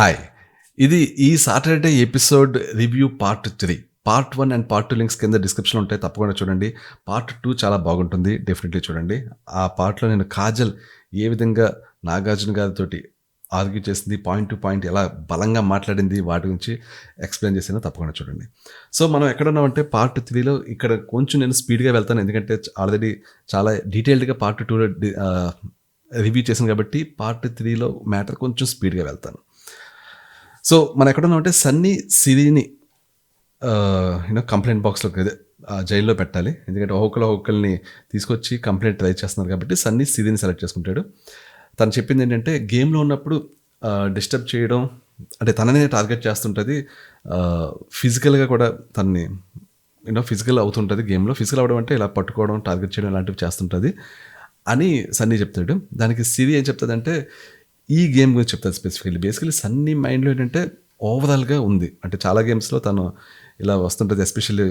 Hi! ఇది ఈ Saturday episode review part 3. Part 1 and part 2 links కింద డిస్క్రిప్షన్‌లో ఉంటాయి. తప్పకుండా చూడండి. పార్ట్ 2 చాలా బాగుంటుంది. డెఫినెట్‌లీ చూడండి. ఆ పార్ట్‌లో నేను కాజల్ ఏ విధంగా నాగార్జున గారితోటి ఆర్గ్యూ చేసింది, పాయింట్ టు పాయింట్ ఎలా బలంగా మాట్లాడింది, వాటి గురించి ఎక్స్‌ప్లెయిన్ చేశానో తప్పకుండా చూడండి. సో, మనం ఎక్కడున్నామంటే పార్ట్ 3లో ఇక్కడ కొంచెం నేను స్పీడ్‌గా వెళ్తాను. ఎందుకంటే ఆల్రెడీ చాలా డీటెయిల్డ్‌గా పార్ట్ 2లో రివ్యూ చేశాను కాబట్టి పార్ట్ 3లో మ్యాటర్ కొంచెం స్పీడ్‌గా వెళ్తాను. సో, మనం ఎక్కడున్నామంటే సన్నీ, సిరిని కంప్లెయింట్ బాక్స్‌లోకి అదే జైల్‌లో పెట్టాలి. ఎందుకంటే ఒక్కొక్కళ్ళని తీసుకొచ్చి కంప్లెయింట్ రైజ్ చేస్తున్నారు కాబట్టి సన్నీ, సిరిని సెలెక్ట్ చేసుకుంటాడు. తను చెప్పిందేంటంటే గేమ్‌లో ఉన్నప్పుడు డిస్టర్బ్ చేయడం అంటే తననే టార్గెట్ చేస్తుంటది. ఫిజికల్‌గా కూడా తనని ఫిజికల్ అవుతుంటది గేమ్‌లో. ఫిజికల్ అవ్వడం అంటే ఇలా పట్టుకోవడం, టార్గెట్ చేయడం ఇలాంటివి చేస్తుంటది అని సన్నీ చెప్తాడు. దానికి సిరి ఏం చెప్తదంటే ఈ గేమ్ గురించి చెప్తారు స్పెసిఫికల్లీ. బేసికల్లీ సన్నీ మైండ్‌లో ఏంటంటే ఓవరాల్‌గా ఉంది. అంటే చాలా గేమ్స్‌లో తను ఇలా వస్తుంటది. ఎస్పెషల్లీ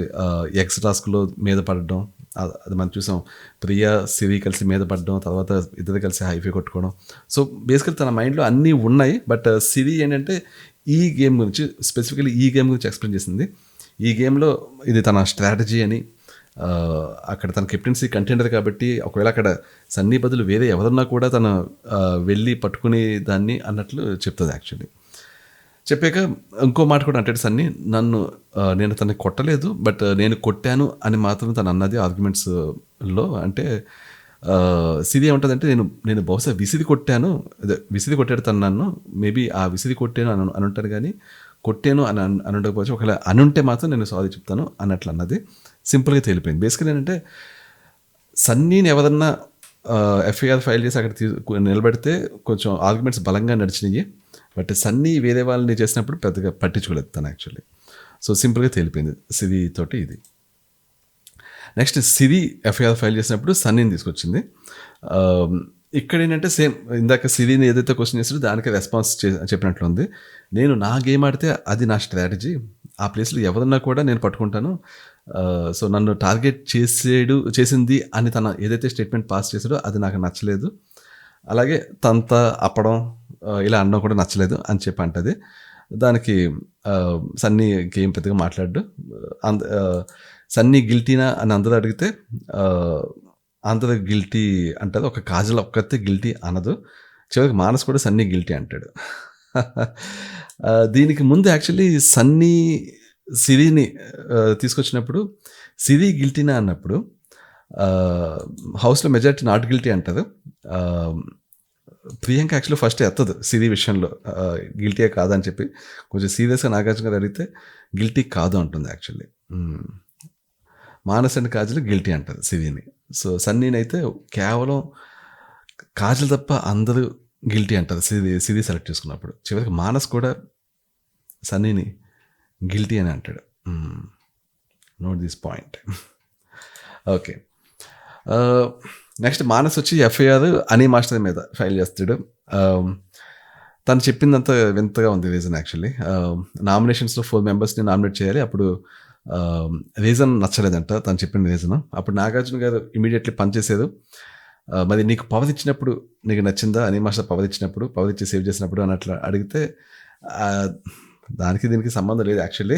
ఎగ్స్ టాస్క్‌లో మీద పడడం. అది మనం చూసాం. ప్రియా, సిరి కలిసి మీద పడడం. తర్వాత ఇద్దరు కలిసి హైఫై కొట్టుకోవడం. సో, బేసికల్లీ తన మైండ్‌లో అన్నీ ఉన్నాయి. బట్ సిరి ఏంటంటే ఈ గేమ్ గురించి స్పెసిఫికల్లీ ఈ గేమ్ గురించి ఎక్స్‌ప్లెయిన్ చేసింది. ఈ గేమ్‌లో ఇది తన స్ట్రాటజీ అని అక్కడ తన కెప్టెన్సీ కంటెండర్ కాబట్టి ఒకవేళ అక్కడ సన్నీ బదులు వేరే ఎవరన్నా కూడా తను వెళ్ళి పట్టుకునే దాన్ని అన్నట్లు చెప్తుంది యాక్చువల్లీ. చెప్పాక ఇంకో మాట కూడా అంటాడు సన్నీ, నేను తనని కొట్టలేదు, బట్ నేను కొట్టాను అని మాత్రం తను అన్నది ఆర్గ్యుమెంట్స్లో. అంటే సిరి ఏమంటుందంటే నేను బహుశా విసిరి కొట్టాను, అదే విసిరి కొట్టాడు తను నన్ను, మేబీ ఆ విసిరి కొట్టాను అని ఉంటాను కానీ కొట్టాను అని ఉండకపోవచ్చు, ఒకవేళ అనుంటే మాత్రం నేను సారీ చెప్తాను అన్నట్లు అన్నది. సింపుల్గా తేలిపోయింది. బేసికలీ ఏంటంటే సన్నీని ఎవరన్నా ఎఫ్ఐఆర్ ఫైల్ చేసి అక్కడ నిలబెడితే కొంచెం ఆర్గ్యుమెంట్స్ బలంగా నడిచినాయి. బట్ సన్నీ వేరే వాళ్ళని చేసినప్పుడు పెద్దగా పట్టించుకోలేదు తను యాక్చువల్లీ. సో, సింపుల్గా తేలిపోయింది సిరి తోటి ఇది. నెక్స్ట్ సిరి ఎఫ్ఐఆర్ ఫైల్ చేసినప్పుడు సన్నీని తీసుకొచ్చింది. ఇక్కడ ఏంటంటే సేమ్ ఇందాక సిరిని ఏదైతే క్వశ్చన్ చేసాడో దానికి రెస్పాన్స్ చెప్పినట్లుంది. నేను నా గేమ్ ఆడితే అది నా స్ట్రాటజీ. ఆ ప్లేస్లో ఎవరన్నా కూడా నేను పట్టుకుంటాను. సో, నన్ను టార్గెట్ చేసింది అని తన ఏదైతే స్టేట్మెంట్ పాస్ చేశాడో అది నాకు నచ్చలేదు. అలాగే తంత అప్పడం ఇలా అనడం కూడా నచ్చలేదు అని చెప్పి అంటది. దానికి సన్నీ గేమ్ పెద్దగా మాట్లాడు. సన్నీ గిల్టీనా అని అందరూ అడిగితే అందరూ గిల్టీ అంటది. ఒక కాజల్ ఒక్కతే గిల్టీ అనదు. చివరికి మానస్ కూడా సన్నీ గిల్టీ అంటాడు. దీనికి ముందు యాక్చువల్లీ సన్నీ సిరిని తీసుకొచ్చినప్పుడు సిరి గిల్టీనా అన్నప్పుడు హౌస్లో మెజారిటీ నాట్ గిల్టీ అంటారు. ప్రియాంక యాక్చువల్లీ ఫస్ట్ ఎత్తదు సిరి విషయంలో గిల్టీయే కాదని చెప్పి కొంచెం సీరియస్గా నాగార్జున గారు అడిగితే గిల్టీ కాదు అంటుంది actually. Manas and Kajal guilty అంటారు సిరిని. సో, సన్నీని అయితే కేవలం కాజల్ తప్ప అందరూ గిల్టీ అంటారు సిరి సెలెక్ట్ చేసుకున్నప్పుడు. చివరికి మానస్ కూడా సన్నీని గిల్టీ అని అంటాడు. Note this point. Okay. Next Manas వచ్చి ఎఫ్ఐఆర్ అని మాస్టర్ మీద ఫైల్ చేస్తాడు. తను చెప్పిందంతా వింతగా ఉంది రీజన్ యాక్చువల్లీ. నామినేషన్స్లో 4 మెంబర్స్ని నామినేట్ చేయాలి. అప్పుడు రీజన్ నచ్చలేదంట తను చెప్పిన రీజన్. అప్పుడు నాగార్జున గారు ఇమీడియట్లీ పనిచేశారు. మరి నీకు పవర్ ఇచ్చినప్పుడు నీకు నచ్చిందా? అని మాస్టర్ పవర్ ఇచ్చినప్పుడు, పవర్ ఇచ్చి సేవ్ చేసినప్పుడు అన్నట్లు అడిగితే దానికి దీనికి సంబంధం లేదు యాక్చువల్లీ.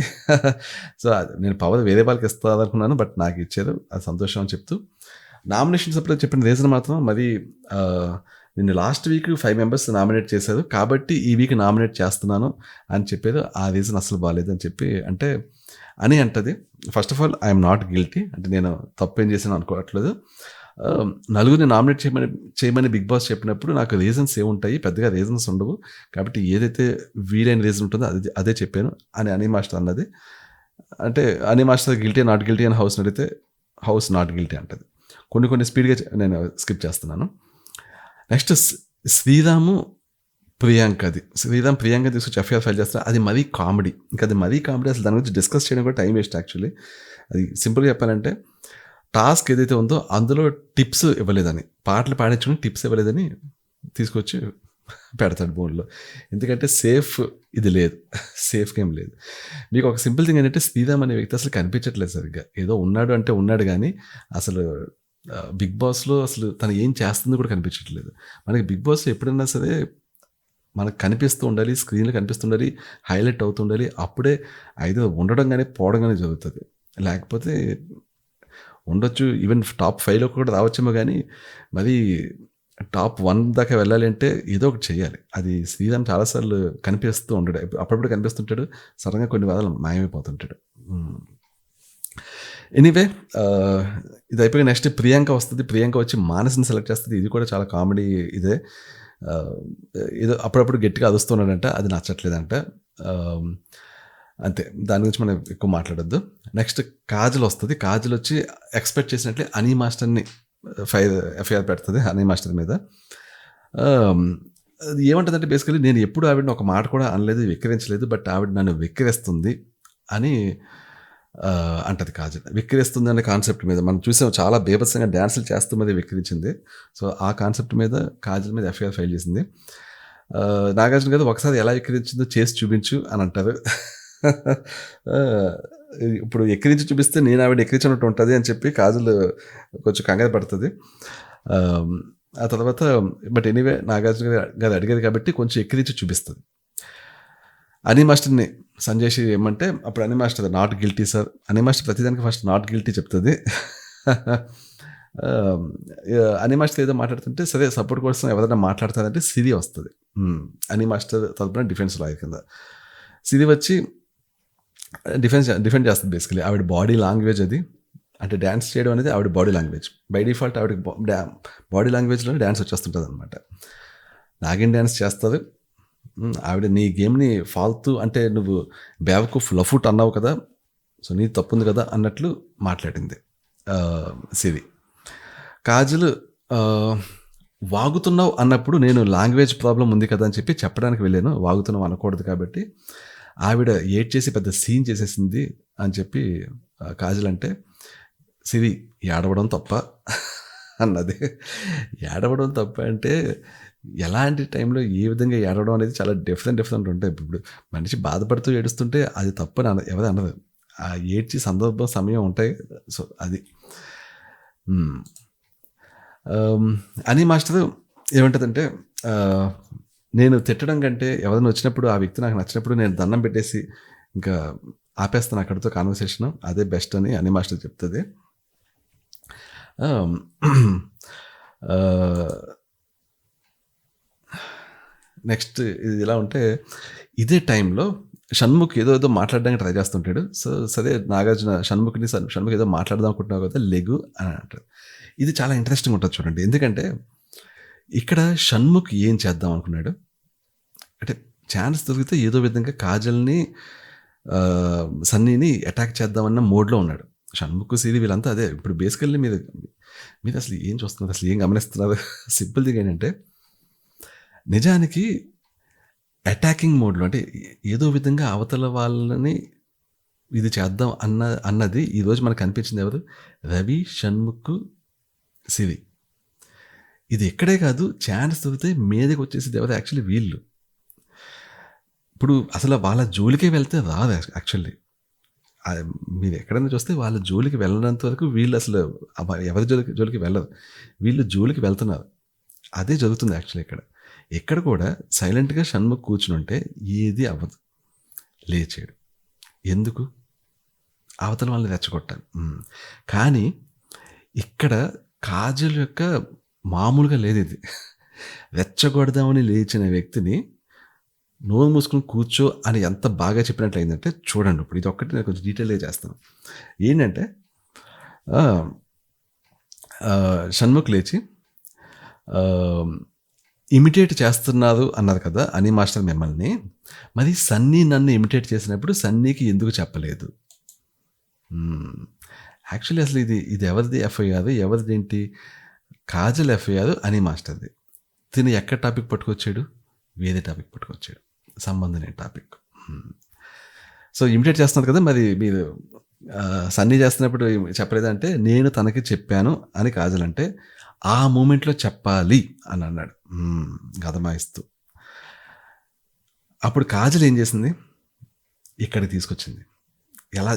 సో, నేను పవర్ వేరే వాళ్ళకి ఇస్తాదనుకున్నాను, బట్ నాకు ఇచ్చారు, అది సంతోషం అని చెప్తూ నామినేషన్స్ అప్పుడు చెప్పిన రీజన్ మాత్రం మరి నిన్ను లాస్ట్ వీక్ 5 మెంబర్స్ నామినేట్ చేశారు కాబట్టి ఈ వీక్ నామినేట్ చేస్తున్నాను అని చెప్పారు. ఆ రీజన్ అసలు బాగాలేదు అని చెప్పి అంటే అని అంటది. First of all I'm not guilty, అంటే నేను తప్పేం చేశాను అనుకోవట్లేదు. నలుగురిని నామినేట్ చేయమని బిగ్ బాస్ చెప్పినప్పుడు నాకు రీజన్స్ ఏముంటాయి, పెద్దగా రీజన్స్ ఉండవు, కాబట్టి ఏదైతే వీలైన రీజన్ ఉంటుందో అదే చెప్పాను అని అని మాస్టర్ అన్నది. అంటే అని మాస్టర్ గిల్టీ నాట్ గిల్టీ అని హౌస్ అడిగితే హౌస్ నాట్ గిల్టీ అంటది. కొన్ని స్పీడ్గా నేను స్కిప్ చేస్తున్నాను. నెక్స్ట్ శ్రీరామ్ ప్రియాంక తీసుకొచ్చి ఎఫ్ఐఆర్ ఫైల్ చేస్తారు. అది మరీ కామెడీ. ఇంకా అది మరీ కామెడీ, అసలు దాని గురించి డిస్కస్ చేయడం కూడా టైం వేస్ట్ యాక్చువల్లీ. అది సింపుల్గా చెప్పాలంటే టాస్క్ ఏదైతే ఉందో అందులో టిప్స్ ఇవ్వలేదని, పాటలు పాడించుకుని టిప్స్ ఇవ్వలేదని తీసుకొచ్చి పెడతాడు బోర్డులో. ఎందుకంటే ఇది లేదు, సేఫ్ గేమ్ లేదు. మీకు ఒక సింపుల్ థింగ్ ఏంటంటే శ్రీరామ్ అనే వ్యక్తి అసలు కనిపించట్లేదు సరిగ్గా. ఏదో ఉన్నాడు అంటే ఉన్నాడు కానీ అసలు బిగ్ బాస్లో అసలు తను ఏం చేస్తుందో కూడా కనిపించట్లేదు. మనకి బిగ్ బాస్లో ఎప్పుడైనా సరే మనకు కనిపిస్తూ ఉండాలి, స్క్రీన్‌లో కనిపిస్తుండాలి, హైలైట్ అవుతుండాలి. అప్పుడే ఐదో ఉండడం గాని, పోవడం గాని జరుగుతది. లేకపోతే ఉండొచ్చు. ఈవెన్ టాప్ 5లో కూడా రావచ్చేమో గానీ, మరీ టాప్ 1 దాకా వెళ్ళాలి అంటే ఏదో ఒకటి చేయాలి. అది శ్రీరామ్ చాలా సార్లు కనిపిస్తూ ఉండడు. అప్పుడప్పుడు కనిపిస్తుంటాడు. సడెన్‌గా కొన్ని వారాలు మాయమైపోతుంటాడు. హ్మ్. ఎనీవే ఇది అయిపోయి నెక్స్ట్ ప్రియాంక వస్తది. ప్రియాంక వచ్చి మానస్‌ని సెలెక్ట్ చేస్తది. ఇది కూడా చాలా కామెడీ ఇదే. ఆహ్, ఏదో అప్పుడప్పుడు గట్టిగా అరుస్తున్నాడంట. అది నచ్చట్లేదంట. ఆహ్, అంతే. దాని గురించి మనం ఎక్కువ మాట్లాడొద్దు. నెక్స్ట్ కాజల్ వస్తది. కాజల్ వచ్చి ఎక్స్‌పెక్ట్ చేసినట్లే అనీ మాస్టర్‌ని ఎఫ్ఐఆర్ పెడతది హనీ మాస్టర్ మీద. ఆహ్, అది ఏమంటదంటే బేసికల్లీ నేను ఎప్పుడు ఆవిడని ఒక మాట కూడా అనలేదు, వెక్కిరించలేదు. బట్ ఆవిడ నన్ను వెక్కిరిస్తుంది అని అంటది కాజల్. వెక్కిరిస్తుంది అనే కాన్సెప్ట్ మీద మనం చూసాం చాలా బీభత్సంగా డాన్సులు చేస్తూ మరి వెక్కిరించింది. సో, ఆ కాన్సెప్ట్ మీద కాజల్ మీద ఎఫ్ఐఆర్ ఫైల్ చేసింది. నాగార్జున గారు ఒకసారి ఎలా ఎక్కిరించిందో చేసి చూపించు అని అంటారు. ఆహ్, ఇప్పుడు ఎక్కిరించి చూపిస్తే నేను ఆవిడని ఎక్కిరించినట్టు ఉంటది అని చెప్పి కాజల్ కొంచెం కంగారు పడతది. ఆహ్, ఆ తర్వాత బట్ ఎనీవే నాగార్జున గారు అడిగారు కాబట్టి కొంచెం ఎక్కిరించి చూపిస్తది. అనీ మాస్టర్‌ని సంజయ్ శ్రీ ఏమంటే అప్పుడు అనీ మాస్టర్ నాట్ గిల్టీ సార్. అనీ మాస్టర్ ప్రతిదానికి ఫస్ట్ నాట్ గిల్టీ చెప్తది. ఆహ్, అనీ మాస్టర్ ఏదో మాట్లాడుతుంటే సరే సపోర్ట్ కోసం ఎవరైనా మాట్లాడతారంటే సిరి వస్తది. అనీ మాస్టర్ తరపున డిఫెన్స్ లాయర్ కింద. సిరి వచ్చి డిఫెండ్ చేస్తది బేసికల్లీ. ఆవిడ బాడీ లాంగ్వేజ్ అది. అంటే డాన్స్ చేయడం అనేది ఆవిడ బాడీ లాంగ్వేజ్. బై డిఫాల్ట్ ఆవిడకి బాడీ లాంగ్వేజ్‌లోనే డాన్స్ వచ్చేస్తుంటదనమాట. నాగిన్ డాన్స్ చేస్తది. ఆవిడ నీ గేమ్‌ని ఫాల్తూ అంటే నువ్వు బేవకూఫ్ లఫూట్ అన్నావు కదా! సో, నీది తప్పుంది కదా! అన్నట్లు మాట్లాడింది సిరి. కాజల్ ఆహ్, వాగుతున్నావు అన్నప్పుడు నేను లాంగ్వేజ్ ప్రాబ్లమ్ ఉంది కదా! అని చెప్పి చెప్పడానికి వెళ్ళాను. వాగుతున్నావు అనకూడదు కాబట్టి. ఆవిడ ఏడ్చేసి పెద్ద సీన్ చేసేసింది అని చెప్పి కాజల్ అంటే, సిరి ఏడవడం తప్పా? అన్నది. ఏడవడం తప్పా అంటే ఎలాంటి టైంలో ఏ విధంగా ఏడవడం అనేది చాలా డిఫరెంట్ ఉంటాయి. ఇప్పుడు మనిషి బాధపడుతూ ఏడుస్తుంటే అది తప్పని ఎవరు అనరు. ఆ ఏడ్చి సందర్భం, సమయం ఉంటాయి. సో, అది. హ్మ్. అనీ మాస్టరు ఏమంటదంటే ఆహ్, నేను తిట్టడం కంటే ఎవరైనా వచ్చినప్పుడు ఆ వ్యక్తి నాకు నచ్చినప్పుడు నేను దండం పెట్టేసి ఇంకా ఆపేస్తాను అక్కడితో కన్వర్సేషను. అదే బెస్ట్ అని అనీ మాస్టర్ చెప్తది. ఆహ్, ఆహ్, నెక్స్ట్ ఇది ఎలా ఉంటే ఇదే టైంలో షణ్ముఖ్ ఏదో మాట్లాడడానికి ట్రై చేస్తుంటాడు. సో, సరే నాగార్జున షణ్ముఖ్ ఏదో మాట్లాడదాం అనుకుంటున్నావు కదా! లెగు అని అంటాడు. ఇది చాలా ఇంట్రెస్టింగ్ ఉంటది చూడండి. ఎందుకంటే ఇక్కడ షణ్ముఖ్ ఏం చేద్దాం అనుకున్నాడు? అంటే ఛాన్స్ దొరికితే ఏదో విధంగా కాజల్‌ని సన్నీని అటాక్ చేద్దామన్న మోడ్‌లో ఉన్నాడు. షణ్ముఖ్, సిరి వీళ్ళంతా అదే. ఇప్పుడు బేసికల్లీ మీరసలు ఏం చూస్తున్నారు? అసలు ఏం గమనిస్తున్నారు? సింపుల్ థింగ్ ఏంటంటే నిజానికి అటాకింగ్ మోడ్‌లో అంటే ఏదో విధంగా అవతల వాళ్ళని ఇది చేద్దాం అన్నది ఈరోజు మనకు కనిపించింది ఎవరు? రవి, షణ్ముఖ్, సిరి. ఇది ఎక్కడే కాదు ఛాన్స్ దొరికితే మీదకొచ్చేసేది ఎవరు? యాక్చువల్లీ వీళ్ళు. ఇప్పుడు అసలు వాళ్ళ జోలికే వెళ్తే రాదు యాక్చువల్లీ. మీరు ఎక్కడైనా చూస్తే వాళ్ళ జోలికి వెళ్ళనంత వరకు వీళ్ళు అసలు ఎవరి జోలికి వెళ్ళరు. వీళ్ళు జోలికి వెళ్తున్నారు. అదే జరుగుతుంది యాక్చువల్లీ ఇక్కడ. ఎక్కడ కూడా సైలెంట్‌గా షణ్ముఖ్ కూర్చునుంటే ఏది అవ్వదు. లేచాడు. ఎందుకు? అవతల వాళ్ళని రెచ్చగొట్టాలి. కానీ ఇక్కడ కాజల్ యొక్క మామూలుగా లేదిది. రెచ్చగొడదామని లేచిన వ్యక్తిని నోరు మూసుకొని కూర్చో అని ఎంత బాగా చెప్పినట్లయిందంటే చూడండి ఇప్పుడు ఇదొక్కటి నేను కొంచెం డీటెయిల్‌గా చేస్తాను. ఏంటంటే షణ్ముఖ్ లేచి ఇమిటేట్ చేస్తున్నారు అన్నారు కదా! అనీ మాస్టర్ మిమ్మల్ని. మరి సన్నీ నన్ను ఇమిటేట్ చేసినప్పుడు సన్నీకి ఎందుకు చెప్పలేదు? యాక్చువల్లీ అసలు ఇది ఎవరిది ఎఫ్ఐఆర్? ఎవరిదేంటి? కాజల్ ఎఫ్ఐఆర్ అనీ మాస్టర్‌ది. తిను ఎక్కడ టాపిక్ పట్టుకొచ్చాడు? వేరే టాపిక్ పట్టుకొచ్చాడు. సంబంధం లేని టాపిక్. సో, ఇమిటేట్ చేస్తున్నారు కదా! మరి మీరు సన్నీ చేస్తున్నప్పుడు చెప్పలేదంటే నేను తనకి చెప్పాను అని కాజల్ అంటే ఆ మూమెంట్‌లో చెప్పాలి అని అన్నాడు. గదమాయిస్తూ. అప్పుడు కాజల్ ఏం చేసింది? ఇక్కడికి తీసుకొచ్చింది.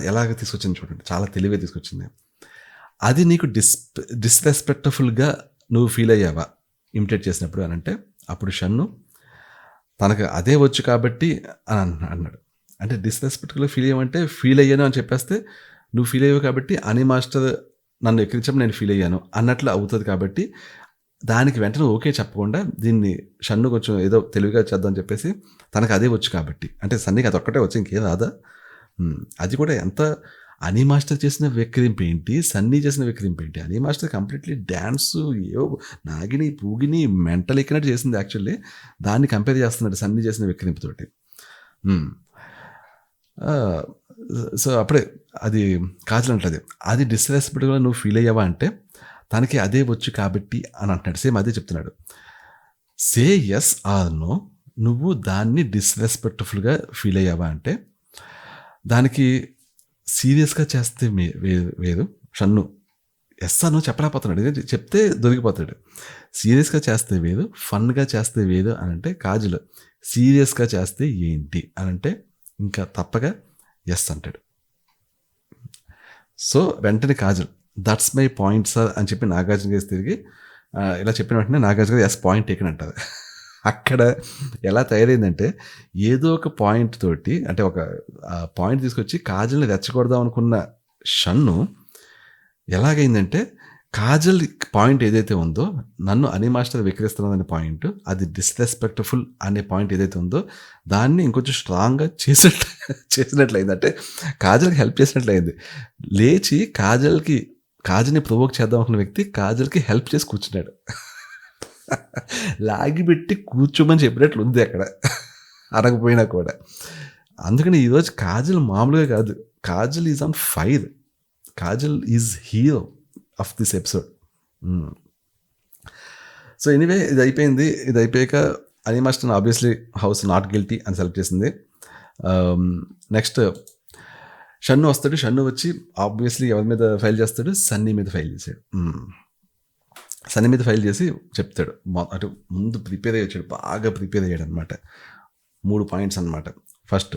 ఎలాగ తీసుకొచ్చింది చూడండి. చాలా తెలివిగా తీసుకొచ్చింది. అది నీకు డిస్‌రెస్పెక్ట్‌ఫుల్‌గా నువ్వు ఫీల్ అయ్యావా? ఇమిటేట్ చేసినప్పుడు అనంటే అప్పుడు షన్ను తనకు అదే వచ్చు కాబట్టి అని అన్నాడు. అంటే డిస్‌రెస్పెక్ట్‌ఫుల్‌గా ఫీల్ అయ్యావంటే ఫీల్ అయ్యాను అని చెప్పేస్తే, నువ్వు ఫీల్ అయ్యావు కాబట్టి అని మాస్టర్ నన్ను ఎక్కిరించడం నేను ఫీల్ అయ్యాను అన్నట్లు అవుతది కాబట్టి, దానికి వెంటనే ఓకే చెప్పకుండా దీన్ని షన్ను కొంచెం ఏదో తెలివిగా చేద్దాం అని చెప్పేసి తనకు అదే వచ్చు కాబట్టి. అంటే సన్నీకి అదొక్కటే వచ్చు ఇంకేం రాదా? అది కూడా ఎంత అని మాస్టర్ చేసిన వెక్కిరింపేంటి, సన్నీ చేసిన వెక్కిరింపేంటి. అని మాస్టర్ కంప్లీట్‌లీ డాన్సు ఏవో నాగిని, పూగిని మెంటల్ ఎక్కినట్టు చేసింది యాక్చువల్లీ. దాన్ని కంపేర్ చేస్తున్నాడు సన్నీ చేసిన వెక్కిరింపుతోటి. హ్మ్. ఆహ్, సో, అప్పుడే అది కాజల్ అంటది. అది డిస్‌రెస్పెక్ట్‌గా నువ్వు ఫీల్ అయ్యావా అంటే, తనకి అదే వచ్చు కాబట్టి అని అంటున్నాడు. సేమ్ అదే చెప్తున్నాడు. సే యెస్ ఆర్ నో. నువ్వు దాన్ని డిస్‌రెస్పెక్ట్‌ఫుల్‌గా ఫీల్ అయ్యావా అంటే, దానికి సీరియస్‌గా చేస్తే వేరు. షన్ను యెస్ ఆర్ నో చెప్పలేకపోతున్నాడు. చెప్తే దొరికిపోతాడు. సీరియస్‌గా చేస్తే వేరు, ఫన్‌గా చేస్తే వేరు అనంటే, కాజల్ సీరియస్‌గా చేస్తే ఏంటి అనంటే, ఇంకా తప్పగా యెస్ అంటాడు. సో, వెంటనే Kajal that's my point sir అని చెప్పి నాగార్జున కేసి తిరిగి ఇలా చెప్పిన వెంటనే నాగార్జున గారు యెస్ పాయింట్ టేకెన్ అంటారు. అక్కడ ఎలా తయారైందంటే, ఏదో ఒక పాయింట్ తోటి అంటే ఒక పాయింట్ తీసుకొచ్చి కాజల్‌ని రెచ్చగొడదాం అనుకున్న షన్ను ఎలాగైందంటే, కాజల్ పాయింట్ ఏదైతే ఉందో, నన్ను అని మాస్టర్ విక్రిస్తున్నాడనే పాయింట్, అది డిస్‌రెస్పెక్ట్‌ఫుల్ అనే పాయింట్ ఏదైతే ఉందో, దాన్ని ఇంకొంచెం స్ట్రాంగ్‌గా చేసినట్లయింది. అంటే కాజల్‌కి హెల్ప్ చేసినట్లయింది. లేచి కాజల్‌ని ప్రొవోక్ చేద్దాం అనుకున్న వ్యక్తి కాజల్‌కి హెల్ప్ చేసి కూర్చున్నాడు. లాగిబెట్టి కూర్చోమని చెప్పినట్లుంది అక్కడ. అనకపోయినా కూడా. అందుకని ఈరోజు కాజల్ మామూలుగా కాదు. Kajal is on fire. Kajal is hero of this episode. So, anyway ఇది అయిపోయింది. ఇది అయిపోయాక అని master obviously house not guilty అని సెలెక్ట్ చేసింది. నెక్స్ట్ షన్ను వస్తాడు. షన్ను వచ్చి ఆబ్వియస్లీ ఎవరి మీద ఫైల్ చేస్తాడు? సన్నీ మీద ఫైల్ చేశాడు. సన్నీ మీద ఫైల్ చేసి చెప్తాడు. అటు ముందు ప్రిపేర్ అయ్యి వచ్చాడు. బాగా ప్రిపేర్ అయ్యాడు అనమాట. 3 పాయింట్స్ అనమాట. ఫస్ట్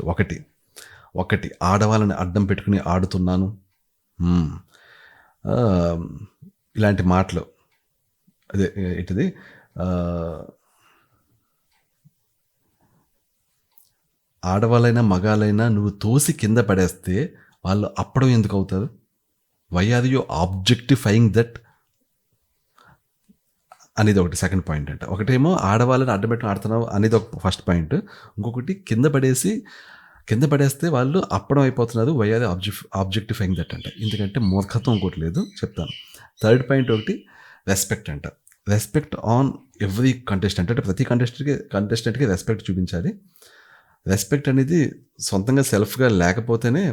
ఒకటి ఆడవాళ్ళని అడ్డం పెట్టుకుని ఆడుతున్నాను. ఇలాంటి మాటలు అదే ఏంటిది ఆడవాళ్ళైనా మగాళ్ళైనా నువ్వు తోసి కింద పడేస్తే వాళ్ళు అప్పడం ఎందుకు అవుతారు? Why are you objectifying that అనేది ఒకటి సెకండ్ పాయింట్ అంట. ఒకటేమో ఆడవాళ్ళని అడ్డబెట్టుకుని ఆడుతున్నావు అనేది ఒక ఫస్ట్ పాయింట్. ఇంకొకటి కింద పడేస్తే వాళ్ళు అప్పడం అయిపోతున్నారు. వై ఆర్ ఆబ్జెక్టిఫైయింగ్ దట్ అంట. ఎందుకంటే మూర్ఖత్వం ఇంకోటి లేదు చెప్తాను. థర్డ్ పాయింట్ ఒకటి రెస్పెక్ట్ అంట. Respect on every contestant. అంటే ప్రతి కంటెస్టెంట్కి రెస్పెక్ట్ చూపించాలి. రెస్పెక్ట్ అనేది సొంతంగా సెల్ఫ్గా లేకపోతేనే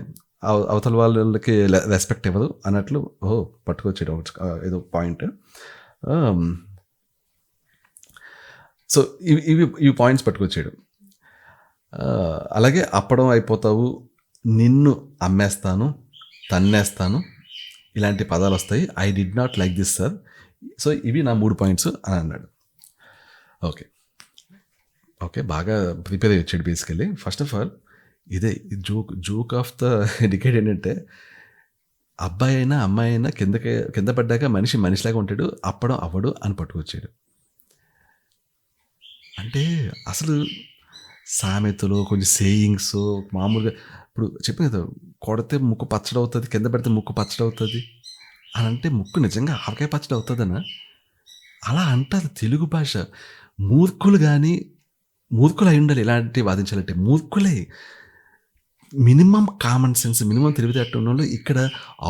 అవతల వాళ్ళకి రెస్పెక్ట్ ఇవ్వదు అన్నట్లు పట్టుకొచ్చాడు ఏదో పాయింట్. సో ఇవి పాయింట్స్ పట్టుకొచ్చాడు. అలాగే అప్పడం అయిపోతావు, నిన్ను అమ్మేస్తాను, తన్నేస్తాను, ఇలాంటి పదాలు వస్తాయి. I did not like this sir. So ఇవి నా 3 పాయింట్స్ అని అన్నాడు. ఓకే బాగా ప్రిపేర్ అయ్యి వచ్చాడు బేసికలీ. ఫస్ట్ ఆఫ్ ఆల్ ఇదే జోక్ ఆఫ్ ద డికేడ్ ఏంటంటే, అబ్బాయి అయినా అమ్మాయి అయినా కింద పడ్డాక మనిషిలాగా ఉంటాడు, అప్పడం అవ్వడు అని పట్టుకొచ్చాడు. అంటే అసలు సామెతలు కొన్ని సేయింగ్స్ మామూలుగా ఇప్పుడు చెప్పాను కదా, కొడితే ముక్కు పచ్చడవుతుంది, కింద పడితే ముక్కు పచ్చడవుతుంది అని అంటే ముక్కు నిజంగా ఆవకాయ పచ్చడి అవుతుందనా? అలా అంటారు తెలుగు భాష. మూర్ఖులు అయి ఉండాలి ఇలాంటి వాదించాలంటే. మూర్ఖులే. మినిమం కామన్ సెన్స్, మినిమం తెలివితేటలు ఉన్న వాళ్ళు ఇక్కడ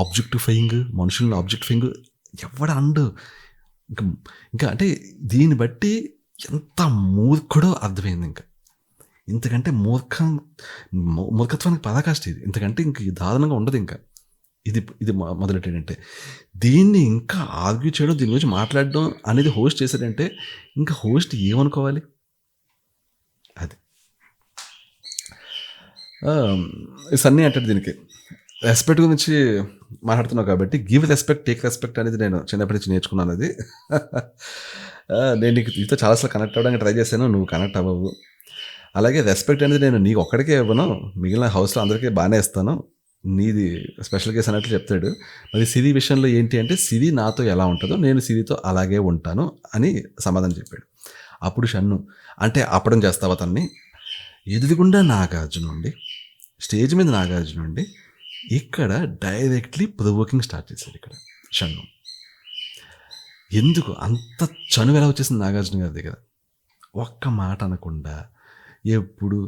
ఆబ్జెక్టిఫైయింగ్, మనుషులను ఆబ్జెక్టిఫైయింగ్ ఎవడ అండు. ఇంకా అంటే దీన్ని బట్టి ఎంత మూర్ఖుడో అర్థమైంది. ఇంకా ఇంతకంటే మూర్ఖత్వానికి పరాకాష్ట ఇది. ఇంతకంటే ఇంక దారుణంగా ఉండదు. ఇంకా ఇది మొదలెట్టాడంటే, దీన్ని ఇంకా ఆర్గ్యూ చేయడం, దీని గురించి మాట్లాడడం అనేది హోస్ట్ చేశాడంటే ఇంకా హోస్ట్ ఏమనుకోవాలి? అది సన్నీ అంటాడు దీనికి. రెస్పెక్ట్ గురించి మాట్లాడుతున్నావు కాబట్టి గివ్ రెస్పెక్ట్, టేక్ రెస్పెక్ట్ అనేది నేను చిన్నప్పటి నుంచి నేర్చుకున్నాను. అది నేను నీతో చాలాసార్లు కనెక్ట్ అవ్వడానికి ట్రై చేశాను, నువ్వు కనెక్ట్ అవ్వవు. అలాగే రెస్పెక్ట్ అనేది నేను నీకు ఒక్కడికే ఇవ్వను, మిగిలిన హౌస్లో అందరికీ బాగానే ఇస్తాను, నీది స్పెషల్ కేసు అన్నట్లు చెప్తాడు. మరి సిరి విషయంలో ఏంటి అంటే, సిరి నాతో ఎలా ఉంటుందో నేను సిరితో అలాగే ఉంటాను అని సమాధానం చెప్పాడు. అప్పుడు షన్ను అంటే అప్పడం చేస్తావా తన్ని ఎదురుగుండా నాగార్జున ఉండి స్టేజ్ మీద నాగార్జున ఉండి ఇక్కడ డైరెక్ట్లీ ప్రొవోకింగ్ స్టార్ట్ చేశాడు ఇక్కడ షన్ను. ఎందుకు అంత చనువు ఎలా వచ్చేసింది నాగార్జున గారి దగ్గర? ఒక్క మాట అనకుండా ఎప్పుడు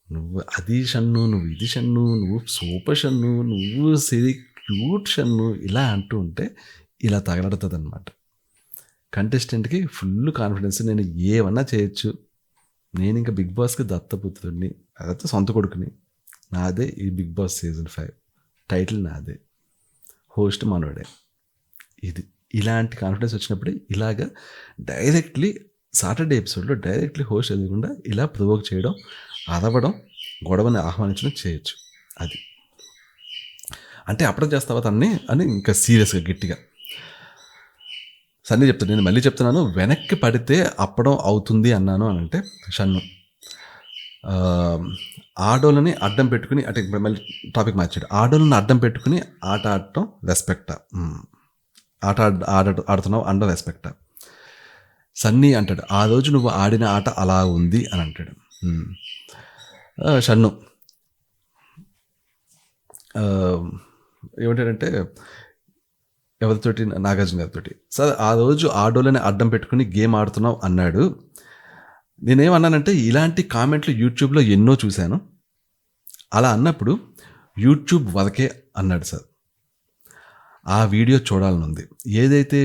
నువ్వు అది షన్ను, నువ్వు ఇది షన్ను, నువ్వు సూపర్ షన్ను, నువ్వు సిరి క్యూట్ షన్ను ఇలా అంటూ ఉంటే ఇలా తగలడుతుంది అనమాట. కంటెస్టెంట్కి ఫుల్ కాన్ఫిడెన్స్, నేను ఏమన్నా చేయొచ్చు, నేను ఇంకా బిగ్ బాస్కి దత్తపుత్రుడిని, అదైతే సొంత కొడుకుని, నాదే ఈ బిగ్ బాస్ సీజన్ 5 టైటిల్ నాదే, హోస్ట్ మనోడే. ఇది ఇలాంటి కాన్ఫిడెన్స్ వచ్చినప్పుడు ఇలాగా డైరెక్ట్లీ సాటర్డే ఎపిసోడ్లో డైరెక్ట్లీ హోస్ట్ ఎదురకుండా ఇలా ప్రొవోక్ చేయడం, అరవడం, గొడవని ఆహ్వానించడం చేయొచ్చు. అది అంటే అప్పుడు చేస్తావా తన్ని అని ఇంకా సీరియస్గా గట్టిగా సన్నీ చెప్తాను. నేను మళ్ళీ చెప్తున్నాను, వెనక్కి పడితే అప్పడం అవుతుంది అన్నాను అని అంటే షన్ను ఆడోళ్ళని అడ్డం పెట్టుకుని అంటే ఇప్పుడు మళ్ళీ టాపిక్ మార్చాడు. ఆడోళ్ళని అడ్డం పెట్టుకుని ఆట ఆడటం రెస్పెక్టా, ఆడుతున్నావు అండర్ రెస్పెక్టా. సన్నీ అంటాడు ఆ రోజు నువ్వు ఆడిన ఆట అలా ఉంది అని అంటాడు. షన్ను ఏమంటాడంటే ఎవరితోటి, నాగార్జున గారితోటి, సార్ ఆ రోజు ఆడోళ్ళని అడ్డం పెట్టుకుని గేమ్ ఆడుతున్నావు అన్నాడు. నేనేమన్నానంటే ఇలాంటి కామెంట్లు యూట్యూబ్లో ఎన్నో చూశాను, అలా అన్నప్పుడు యూట్యూబ్ వరకే అన్నాడు సార్. ఆ వీడియో చూడాలని ఉంది. ఏదైతే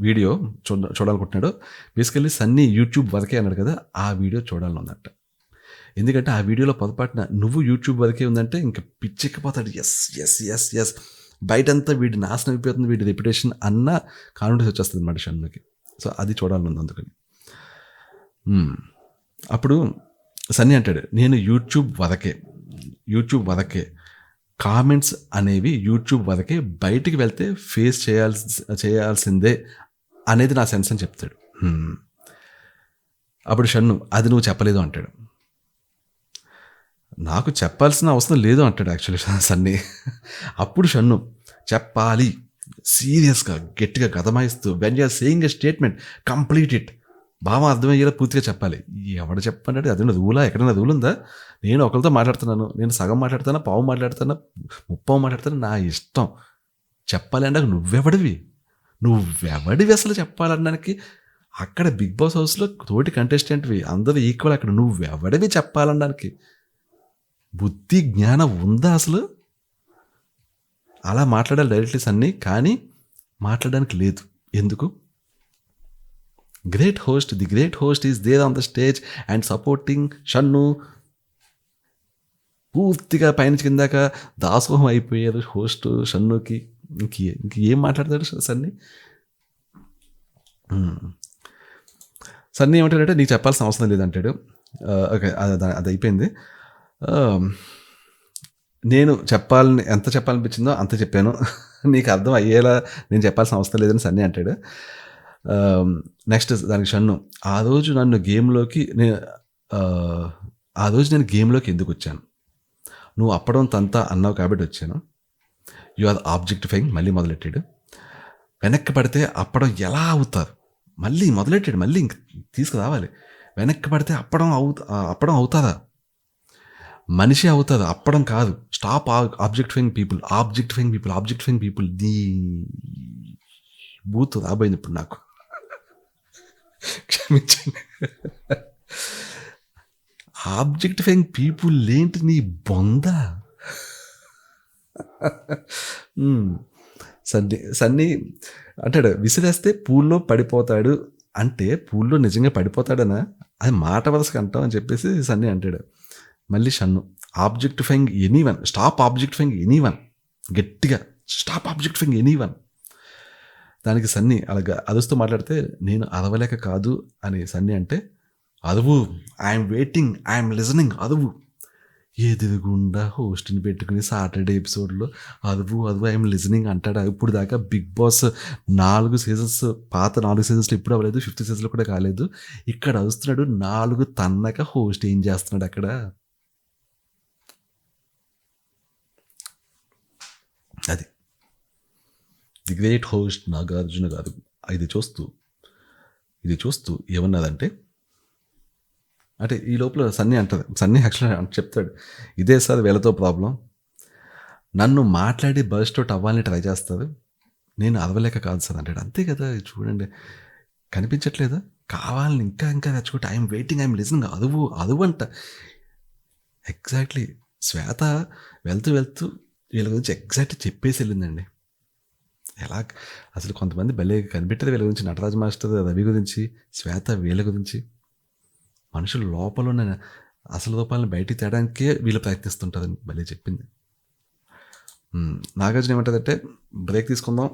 వీడియో చూడాలనుకుంటున్నాడో బేసికల్లీ సన్నీ యూట్యూబ్ వరకే అన్నాడు కదా, ఆ వీడియో చూడాలని ఉందంట. ఎందుకంటే ఆ వీడియోలో పొరపాటున నువ్వు యూట్యూబ్ వరకే ఉందంటే ఇంకా పిచ్చెక్కిపోతాడు. ఎస్ ఎస్ ఎస్ ఎస్ బయటంతా వీడి నాశనం అయిపోతుంది, వీడి రెప్యుటేషన్ అన్న కాన్ఫిడెన్స్ వచ్చేస్తుంది అన్నమాట షన్నుకి. సో అది చూడాలని ఉంది అందుకని. అప్పుడు సన్నీ అంటాడు నేను యూట్యూబ్ వరకే కామెంట్స్ అనేవి యూట్యూబ్ వరకే, బయటికి వెళ్తే ఫేస్ చేయాల్సిందే అనేది నా సెన్స్ అని చెప్తాడు. అప్పుడు షన్ను అది నువ్వు చెప్పలేదు అంటాడు. నాకు చెప్పాల్సిన అవసరం లేదు అంటాడు యాక్చువల్లీ సన్నీ. అప్పుడు షన్ను చెప్పాలి సీరియస్గా గట్టిగా గదమాయిస్తూ, when you're saying a statement complete it, బాగా అర్థమయ్యేలా పూర్తిగా చెప్పాలి. ఎవడు చెప్పండి, అదే రూలా, ఎక్కడైనా రూల్ ఉందా? నేను ఒకరితో మాట్లాడుతున్నాను, నేను సగం మాట్లాడుతానా, పావు మాట్లాడుతానా, ముప్పావు మాట్లాడుతానా, నా ఇష్టం. చెప్పాలి అంటే నువ్వెవడివి అసలు చెప్పాలనడానికి? అక్కడ బిగ్ బాస్ హౌస్లో తోటి కంటెస్టెంట్వి అందరూ ఈక్వల్, అక్కడ నువ్వెవడివి చెప్పాలనడానికి? బుద్ధి జ్ఞానం ఉందా అసలు? అలా మాట్లాడాలి డైరెక్ట్లీ సన్నీ, కానీ మాట్లాడడానికి లేదు. ఎందుకు? The great host is there on the stage and supporting Shannu. పూర్తిగా పైనుంచి కిందాక దాసోహం అయిపోయారు హోస్ట్ షన్నుకి. ఇంకేం మాట్లాడతాడు సన్నీ? సన్నీ ఏమంటాడంటే నీకు చెప్పాల్సిన అవసరం లేదంటాడు. ఓకే, అది అయిపోయింది. నేను ఎంత చెప్పాలనిపించిందో అంత చెప్పాను, నీకు అర్థం అయ్యేలా నేను చెప్పాల్సిన అవసరం లేదని సన్నీ అంటాడు. నెక్స్ట్ దానికి షన్ను ఆ రోజు నేను గేమ్లోకి ఎందుకు వచ్చాను? నువ్వు అప్పడం తంతా అన్నావు కాబట్టి వచ్చాను. You are objectifying. మళ్ళీ మొదలెట్టాడు. వెనక్కి పడితే అప్పడం ఎలా అవుతారు? మళ్ళీ మొదలెట్టాడు, మళ్ళీ ఇంక తీసుకురావాలి. వెనక్కి పడితే అప్పడం అవుతారా? మనిషి అవుతుంది, అప్పడం కాదు. Stop objectifying people. దీ బూత్ రాబోయింది ఇప్పుడు నాకు, క్షమించండి. ఆబ్జెక్టిఫైయింగ్ పీపుల్ ఏంటి నీ బొంద? సన్నీ అంటాడు విసిరేస్తే పూల్లో పడిపోతాడు అంటే, పూల్లో నిజంగా పడిపోతాడనా? అది మాట వరుసగా అంటాం అని చెప్పేసి సన్నీ అంటాడు. మళ్ళీ Shannu objectifying anyone, stop objectifying anyone, గట్టిగా స్టాప్ ఆబ్జెక్టిఫైయింగ్ ఎనీవన్. దానికి సన్నీ అలాగా అదుస్తూ మాట్లాడితే నేను అరవలేక కాదు అని సన్నీ అంటే, అదువు, ఐఎమ్ వెయిటింగ్, ఐఎమ్ లిజనింగ్, అదువు. ఎదురుగుండా హోస్ట్ని పెట్టుకుని సాటర్డే ఎపిసోడ్లో అదువు ఐఎమ్ లిజనింగ్ అంటాడా? ఇప్పుడు దాకా బిగ్ బాస్ 4 సీజన్స్, పాత 4 సీజన్స్లో ఇప్పుడు అవ్వలేదు, 5th సీజన్లో కూడా కాలేదు. ఇక్కడ వస్తున్నాడు 4 తన్నక హోస్ట్ ఏం చేస్తున్నాడు అక్కడ? అది ది గ్రేట్ హోస్ట్ నాగార్జున గారు. ఇది చూస్తూ ఇది చూస్తూ ఏమన్నదంటే, అంటే ఈ లోపల సన్నీ అంటది. సన్నీ యాక్చువల్‌గా చెప్తాడు. ఇదే సార్ వీళ్ళతో ప్రాబ్లమ్. నన్ను మాట్లాడి బర్స్ట్ ఔట్ అవ్వాలని ట్రై చేస్తారు. నేను అరవలేక కాదు సార్ అంటాడు. అంతే కదా! చూడండి కనిపించట్లేదా? కావాలని ఇంకా ఇంకా రెచ్చగొట్టి ఐయామ్ వెయిటింగ్, ఐయామ్ లిజనింగ్ అదువంట. ఎగ్జాక్ట్‌లీ. శ్వేత వెళ్తూ వెళ్తూ వీళ్ళ గురించి ఎగ్జాక్ట్ చెప్పేసి వెళ్ళిందండి. ఎలా అసలు కొంతమంది భలే కనిపెట్టారు వీళ్ళ గురించి. నటరాజ మాస్టర్, రవి గురించి, శ్వేత వీళ్ళ గురించి. మనుషులు లోపల ఉన్న అసలు రూపాలను బయటికి తేడానికే వీళ్ళు ప్రయత్నిస్తుంటారని భలే చెప్పింది. నాగార్జున ఏమంటదంటే, బ్రేక్ తీసుకుందాం,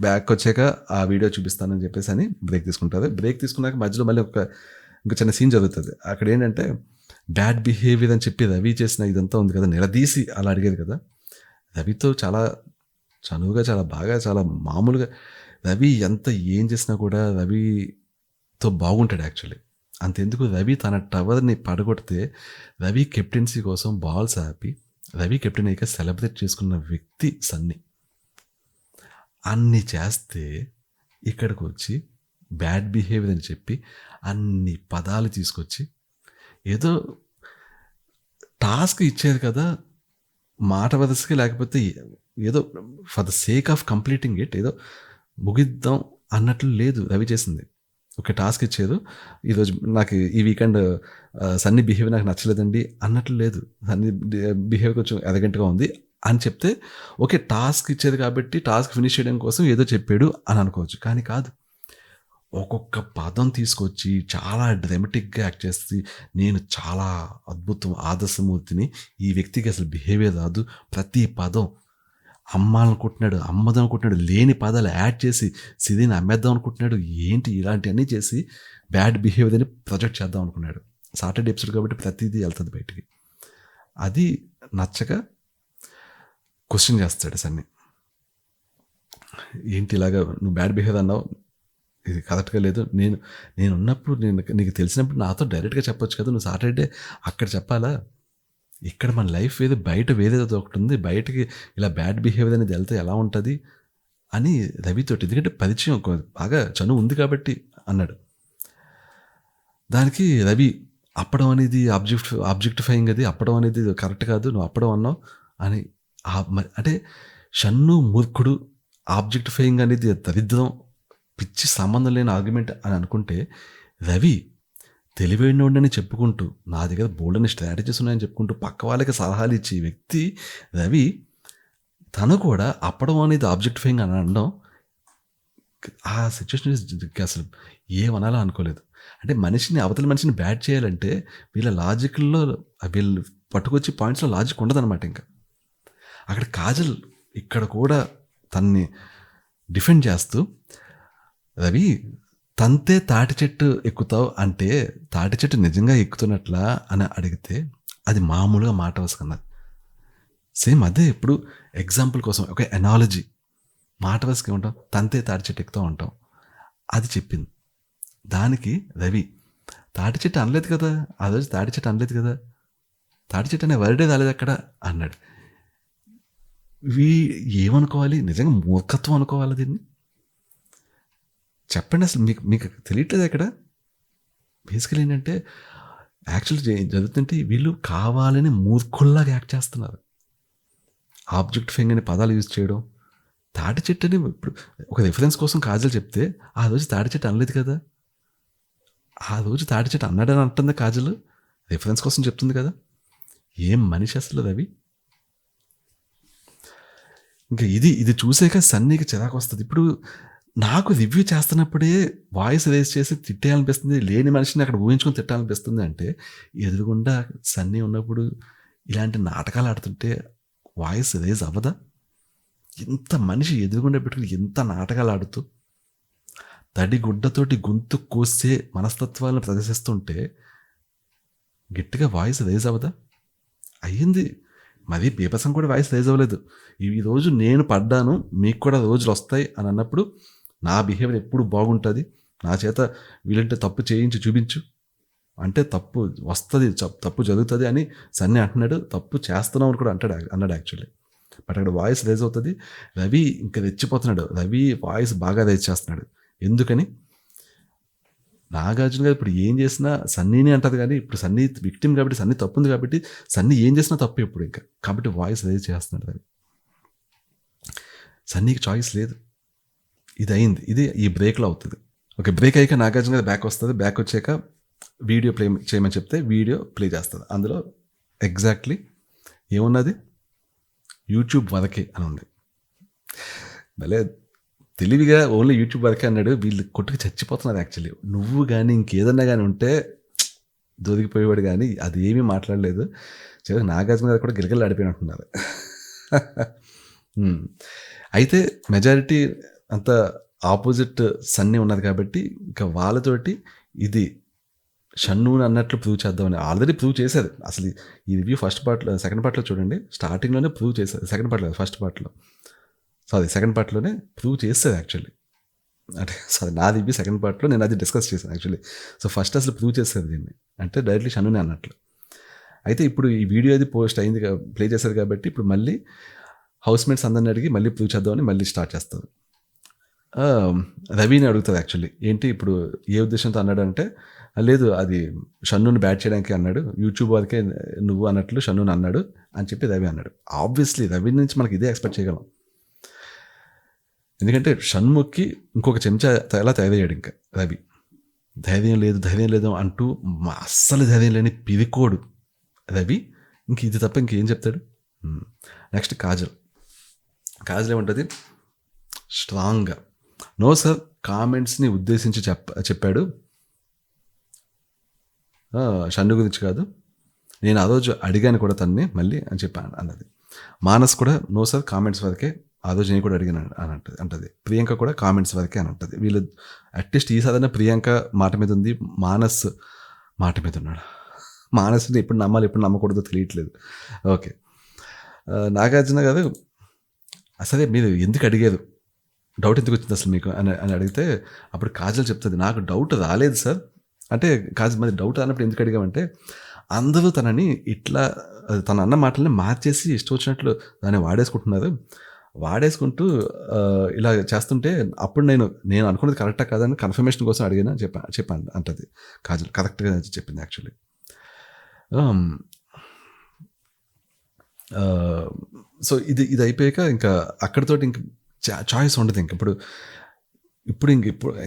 బ్యాక్ వచ్చాక ఆ వీడియో చూపిస్తానని చెప్పేసి అని బ్రేక్ తీసుకుంటారు. బ్రేక్ తీసుకున్నాక మధ్యలో మళ్ళీ ఇంక చిన్న సీన్ జరుగుతుంది. అక్కడ ఏంటంటే బ్యాడ్ బిహేవియర్ అని చెప్పి రవి చేసిన ఇదంతా ఉంది కదా, నిలదీసి అలా అడిగేది కదా. రవితో చాలా చనువుగా, చాలా బాగా, చాలా మామూలుగా రవి ఎంత ఏం చేసినా కూడా రవితో బాగుంటాడు యాక్చువల్లీ. అంతెందుకు రవి తన టవర్ని పడగొడితే రవి కెప్టెన్సీ కోసం బాల్స్ ఆపి రవి కెప్టెన్ అయ్యాక సెలబ్రేట్ చేసుకున్న వ్యక్తి సన్నీ. అన్ని చేస్తే ఇక్కడికి వచ్చి బ్యాడ్ బిహేవియర్ అని చెప్పి అన్ని పదాలు తీసుకొచ్చి ఏదో టాస్క్ ఇచ్చేది కదా, మాట వరుసకి, లేకపోతే ఏదో for the sake of completing it ఏదో ముగిద్దాం అన్నట్లు లేదు రవి చేసింది. ఒక టాస్క్ ఇచ్చారు, ఈరోజు నాకు ఈ వీకెండ్ సన్నీ బిహేవియర్ నాకు నచ్చలేదండి అన్నట్లు లేదు. సన్నీ బిహేవియర్ కొంచెం ఎరగెంట్గా ఉంది అని చెప్తే ఓకే, టాస్క్ ఇచ్చేది కాబట్టి టాస్క్ ఫినిష్ చేయడం కోసం ఏదో చెప్పాడు అని అనుకోవచ్చు. కానీ కాదు, ఒక్కొక్క పదం తీసుకొచ్చి చాలా డ్రామాటిక్గా యాక్ట్ చేసి నేను చాలా అద్భుతం, ఆదర్శమూర్తిని, ఈ వ్యక్తికి అసలు బిహేవియర్ రాదు, ప్రతి పదం అమ్మాలనుకుంటున్నాడు, అమ్మదం అనుకుంటున్నాడు, లేని పదాలు యాడ్ చేసి సిరిని అమ్మేద్దాం అనుకుంటున్నాడు, ఏంటి ఇలాంటివన్నీ చేసి బ్యాడ్ బిహేవియర్ అని ప్రొజెక్ట్ చేద్దాం అనుకున్నాడు. సాటర్డే ఎపిసోడ్ కాబట్టి ప్రతిదీ వెళ్తుంది బయటికి. అది నచ్చక క్వశ్చన్ చేస్తాడు సన్నీ. ఏంటి ఇలాగా నువ్వు బ్యాడ్ బిహేవియర్ అన్నావు, ఇది కరెక్ట్గా లేదు, నేను ఉన్నప్పుడు నీకు తెలిసినప్పుడు నాతో డైరెక్ట్గా చెప్పొచ్చు కదా, నువ్వు సాటర్డే అక్కడ చెప్పాలా, ఇక్కడ మన లైఫ్ వేరే, బయట వేరేది ఒకటి ఉంది, బయటకి ఇలా బ్యాడ్ బిహేవియర్ అనేది వెళ్తే ఎలా ఉంటుంది అని రవితోటి, ఎందుకంటే పరిచయం బాగా చనువు ఉంది కాబట్టి అన్నాడు. దానికి రవి అప్పడం అనేది ఆబ్జెక్టిఫైయింగ్, అది అప్పడం అనేది కరెక్ట్ కాదు, నువ్వు అప్పడం అన్నావు అని. అంటే షన్ను మూర్ఖుడు, ఆబ్జెక్టిఫైయింగ్ అనేది దరిద్రం, పిచ్చి సంబంధం లేని ఆర్గ్యుమెంట్ అని అనుకుంటే, రవి తెలివైనోడని చెప్పుకుంటూ నా దగ్గర బోల్డని స్ట్రాటజీస్ ఉన్నాయని చెప్పుకుంటూ పక్క వాళ్ళకి సలహాలు ఇచ్చే వ్యక్తి రవి, తను కూడా అప్పడం అనేది ఆబ్జెక్టిఫైయింగ్ అని అనడం, ఆ సిచ్యువేషన్ అసలు ఏమనాలో అనుకోలేదు. అంటే అవతల మనిషిని బ్యాడ్ చేయాలంటే వీళ్ళ లాజిక్లో, వీళ్ళు పట్టుకొచ్చి పాయింట్స్లో లాజిక్ ఉండదన్నమాట. ఇంకా అక్కడ కాజల్ ఇక్కడ కూడా తన్ని డిఫెండ్ చేస్తూ, రవి తంతే తాటి చెట్టు ఎక్కుతావు అంటే తాటి చెట్టు నిజంగా ఎక్కుతున్నట్లా అని అడిగితే అది మామూలుగా మాట వసుకున్నది. సేమ్ అదే ఇప్పుడు ఎగ్జాంపుల్ కోసం ఒక ఎనాలజీ, మాట వసుకు ఏమంటాం, తంతే తాటి చెట్టు ఎక్కుతూ ఉంటాం, అది చెప్పింది. దానికి రవి తాటి చెట్టు అనలేదు కదా, ఆ రోజు తాటి చెట్టు అనలేదు కదా, తాటి చెట్టు అనే వర్డే రాలేదు అక్కడ అన్నాడు. ఏమనుకోవాలి, నిజంగా మూర్ఖత్వం అనుకోవాలి దీన్ని? చెప్పండి అసలు మీకు తెలియట్లేదు అక్కడ. బేసికలీ ఏంటంటే యాక్చువల్లీ జరుగుతుంటే వీళ్ళు కావాలని మూర్ఖుల్లాగా యాక్ట్ చేస్తున్నారు. ఆబ్జెక్టిఫైయింగ్ అనే పదాలు యూజ్ చేయడం, తాటి చెట్టు అని ఇప్పుడు ఒక రిఫరెన్స్ కోసం కాజల్ చెప్తే ఆ రోజు తాటి చెట్టు అనలేదు కదా, ఆ రోజు తాటి చెట్టు అన్నాడని అంటుంది కాజల్, రిఫరెన్స్ కోసం చెప్తుంది కదా. ఏం మనిషి అసలు రవి. ఇంకా ఇది చూసాక సన్నీకి చిరాకు వస్తుంది. ఇప్పుడు నాకు రివ్యూ చేస్తున్నప్పుడే వాయిస్ రేస్ చేసి తిట్టేయాలనిపిస్తుంది, లేని మనిషిని అక్కడ ఊహించుకొని తిట్టాలనిపిస్తుంది. అంటే ఎదురుగుండా సన్నీ ఉన్నప్పుడు ఇలాంటి నాటకాలు ఆడుతుంటే వాయిస్ రేజ్ అవ్వదా? ఇంత మనిషి ఎదురుగుండా పెట్టుకుని ఎంత నాటకాలు ఆడుతూ తడిగుడ్డతోటి గొంతు కోసే మనస్తత్వాలను ప్రదర్శిస్తుంటే గట్టిగా వాయిస్ రేజ్ అవ్వదా? అయ్యింది. మరి బీభత్సం కూడా వాయిస్ రేజ్ అవ్వలేదు. ఈరోజు నేను పడ్డాను, మీకు కూడా రోజులు వస్తాయి అని అన్నప్పుడు నా బిహేవియర్ ఎప్పుడు బాగుంటుంది, నా చేత వీళ్ళంటే తప్పు చేయించి చూపించు అంటే తప్పు వస్తుంది, తప్పు జరుగుతుంది అని సన్నీ అంటున్నాడు. తప్పు చేస్తున్నావు అని కూడా అన్నాడు యాక్చువల్లీ. బట్ అక్కడ వాయిస్ రేజ్ అవుతుంది. రవి ఇంకా రెచ్చిపోతున్నాడు. రవి వాయిస్ బాగా రేజ్ చేస్తున్నాడు. ఎందుకని? నాగార్జున గారు ఇప్పుడు ఏం చేసినా సన్నీని అంటది కానీ ఇప్పుడు సన్నీ విక్టిమ్ కాబట్టి సన్నీ తప్పు ఉంది కాబట్టి సన్నీ ఏం చేసినా తప్పు ఇప్పుడు ఇంకా కాబట్టి వాయిస్ అదే చేస్తున్నాడు అది. సన్నీకి చాయిస్ లేదు. ఇది అయింది, ఇది ఈ బ్రేక్లో అవుతుంది. ఓకే, బ్రేక్ అయ్యాక నాగార్జున గారు బ్యాక్ వస్తుంది. బ్యాక్ వచ్చాక వీడియో ప్లే చేయమని చెప్తే వీడియో ప్లే చేస్తుంది. అందులో ఎగ్జాక్ట్లీ ఏమున్నది, యూట్యూబ్ వరకే అని ఉంది. భలే తెలివిగా ఓన్లీ యూట్యూబ్ వరకే అన్నాడు. వీళ్ళు కొట్టుకు చచ్చిపోతున్నారు యాక్చువల్లీ. నువ్వు కానీ ఇంకేదన్నా కానీ ఉంటే దొరికిపోయేవాడు, కానీ అది ఏమీ మాట్లాడలేదు. చివరికి నాగార్జున గారు కూడా గిలగిలు ఆడిపోయినట్టున్నారు. అయితే మెజారిటీ అంతా ఆపోజిట్ సన్నీ ఉన్నది కాబట్టి ఇంకా వాళ్ళతోటి ఇది షన్నుని అన్నట్లు ప్రూవ్ చేద్దామని ఆల్రెడీ ప్రూవ్ చేశారు. అసలు ఈ రివ్యూ ఫస్ట్ పార్ట్లో, సెకండ్ పార్ట్లో చూడండి, స్టార్టింగ్లోనే ప్రూవ్ చేశారు. సెకండ్ పార్ట్లో, ఫస్ట్ పార్ట్లో, సెకండ్ పార్ట్లోనే ప్రూవ్ చేస్తుంది యాక్చువల్లీ. అంటే నా రివ్యూ సెకండ్ పార్ట్లో నేను అది డిస్కస్ చేశాను యాక్చువల్లీ. సో ఫస్ట్ అసలు ప్రూవ్ చేస్తుంది దీన్ని, అంటే డైరెక్ట్లీ షన్నునే అన్నట్లు. అయితే ఇప్పుడు ఈ వీడియో అది పోస్ట్ అయింది, ప్లే చేశారు కాబట్టి ఇప్పుడు మళ్ళీ హౌస్మేట్స్ అందరిని అడిగి మళ్ళీ ప్రూవ్ చేద్దామని మళ్ళీ స్టార్ట్ చేస్తారు. రవిని అడుగుతుంది యాక్చువల్లీ, ఏంటి ఇప్పుడు ఏ ఉద్దేశంతో అన్నాడంటే, లేదు అది షన్నుని బ్యాట్ చేయడానికి అన్నాడు, యూట్యూబ్ వరకే నువ్వు అన్నట్లు షన్నుని అన్నాడు అని చెప్పి రవి అన్నాడు. ఆబ్వియస్లీ రవి నుంచి మనకి ఇదే ఎక్స్పెక్ట్ చేయగలం, ఎందుకంటే షణ్ముఖ్కి ఇంకొక చెంచా ఎలా తయారయ్యాడు ఇంకా రవి. ధైర్యం లేదు అంటూ అస్సలు ధైర్యం లేని పిరికోడు రవి. ఇంక ఇది తప్ప ఇంకేం చెప్తాడు. నెక్స్ట్ కాజల్ ఏమంటుంది, స్ట్రాంగ్గా నో సార్ కామెంట్స్ని ఉద్దేశించి చెప్పాడు, షన్ను గురించి కాదు, నేను ఆ రోజు అడిగాను కూడా తన్ని మళ్ళీ అని చెప్పాను అన్నది. మానస్ కూడా నో సార్ కామెంట్స్ వరకే, ఆ రోజు నేను కూడా అడిగాను అని అంటది. ప్రియాంక కూడా కామెంట్స్ వరకే అని అంటది. వీళ్ళు అట్లీస్ట్ ఈ సాధారణ ప్రియాంక మాట మీద ఉంది, మానస్ మాట మీద ఉన్నాడు. మానస్ని ఎప్పుడు నమ్మాలి ఎప్పుడు నమ్మకూడదో తెలియట్లేదు. ఓకే, నాగార్జున గారు అసలే మీరు ఎందుకు అడిగారు, డౌట్ ఎందుకు వచ్చింది అసలు మీకు అని అడిగితే అప్పుడు కాజల్ చెప్తుంది, నాకు డౌట్ రాలేదు సార్ అంటే. కాజల్ మరి డౌట్ రానప్పుడు ఎందుకు అడిగామంటే, అందరూ తనని ఇట్లా తన అన్న మాటల్ని మార్చేసి ఇష్టం వచ్చినట్లు దాన్ని వాడేసుకుంటూ ఇలా చేస్తుంటే అప్పుడు నేను అనుకున్నది కరెక్టా కాదని కన్ఫర్మేషన్ కోసం అడిగాను అని చెప్పాను అంటది కాజల్. కరెక్ట్గా చెప్పింది యాక్చువల్లీ. సో ఇది అయిపోయాక ఇంకా అక్కడితోటి ఇంక చాయిస్ ఉండదు. ఇంక ఇప్పుడు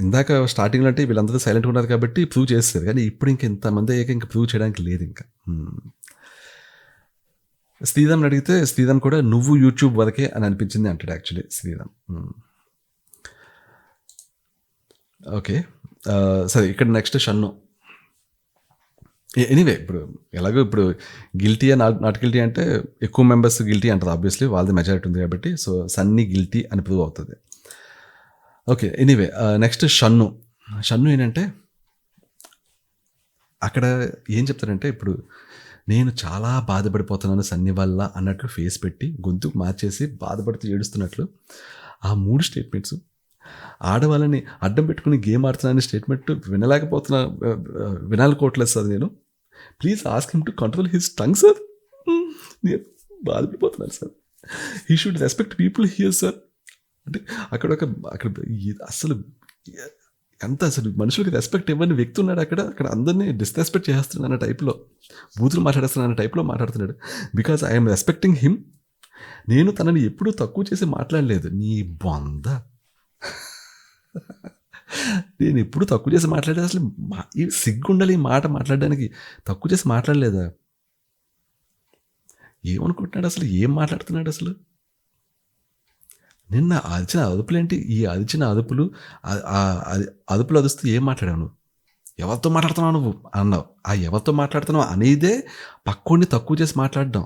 ఇందాక స్టార్టింగ్లో అంటే వీళ్ళందరూ సైలెంట్గా ఉన్నారు కాబట్టి ప్రూవ్ చేస్తారు, కానీ ఇప్పుడు ఇంక ఇంతమంది అయ్యాక ఇంకా ప్రూవ్ చేయడానికి లేదు. ఇంకా శ్రీరామ్ అడిగితే శ్రీరామ్ కూడా నువ్వు యూట్యూబ్ వరకే అని అనిపించింది అంటాడు యాక్చువల్లీ శ్రీరామ్. ఓకే, సరే ఇక్కడ నెక్స్ట్ షన్ను. ఎనీవే ఇప్పుడు ఎలాగో ఇప్పుడు గిల్టీ నాట్ గిల్టీ అంటే ఎక్కువ మెంబర్స్ గిల్టీ అంటారు ఆబ్వియస్లీ, వాళ్ళది మెజారిటీ ఉంది కాబట్టి. సో సన్నీ గిల్టీ అని ప్రూవ్ అవుతుంది. ఓకే, ఎనీవే నెక్స్ట్ షన్ను ఏంటంటే అక్కడ ఏం చెప్తారంటే, ఇప్పుడు నేను చాలా బాధపడిపోతున్నాను సన్నీ వల్ల అన్నట్లు ఫేస్ పెట్టి గొంతు మార్చేసి బాధపడుతూ ఏడుస్తున్నట్లు ఆ 3 స్టేట్మెంట్స్, ఆడవాళ్ళని అడ్డం పెట్టుకుని గేమ్ ఆడుతున్నాను స్టేట్మెంట్ వినాలనుకోవట్లేదు సార్ నేను, please ask him to control his tongue sir, నేను బాధపడిపోతున్నాను sir, he should respect people here sir అంటే అక్కడ అసలు ఎంత అసలు మనుషులకి రెస్పెక్ట్ ఇవ్వని వ్యక్తి ఉన్నాడు అక్కడ అందరినీ డిస్రెస్పెక్ట్ చేస్తున్నాడు అన్న టైప్లో, బూతులు మాట్లాడేస్తున్నాను అన్న టైప్లో మాట్లాడుతున్నాడు. బికాజ్ ఐఎమ్ రెస్పెక్టింగ్ హిమ్, నేను తనని ఎప్పుడూ తక్కువ చేసి మాట్లాడలేదు. నీ బొంద, నేను ఎప్పుడు తక్కువ చేసి మాట్లాడేది అసలు సిగ్గుండాలి ఈ మాట మాట్లాడడానికి, తక్కువ చేసి మాట్లాడలేదా? ఏమనుకుంటున్నాడు అసలు, ఏం మాట్లాడుతున్నాడు అసలు? నిన్న అరిచిన అదుపులేంటి, ఈ అరిచిన అదుపులు అరుస్తూ ఏం మాట్లాడావు నువ్వు, ఎవరితో మాట్లాడుతున్నావు నువ్వు అన్నావు. ఆ ఎవరితో మాట్లాడుతున్నావు అనేదే పక్కోడిని తక్కువ చేసి మాట్లాడడం.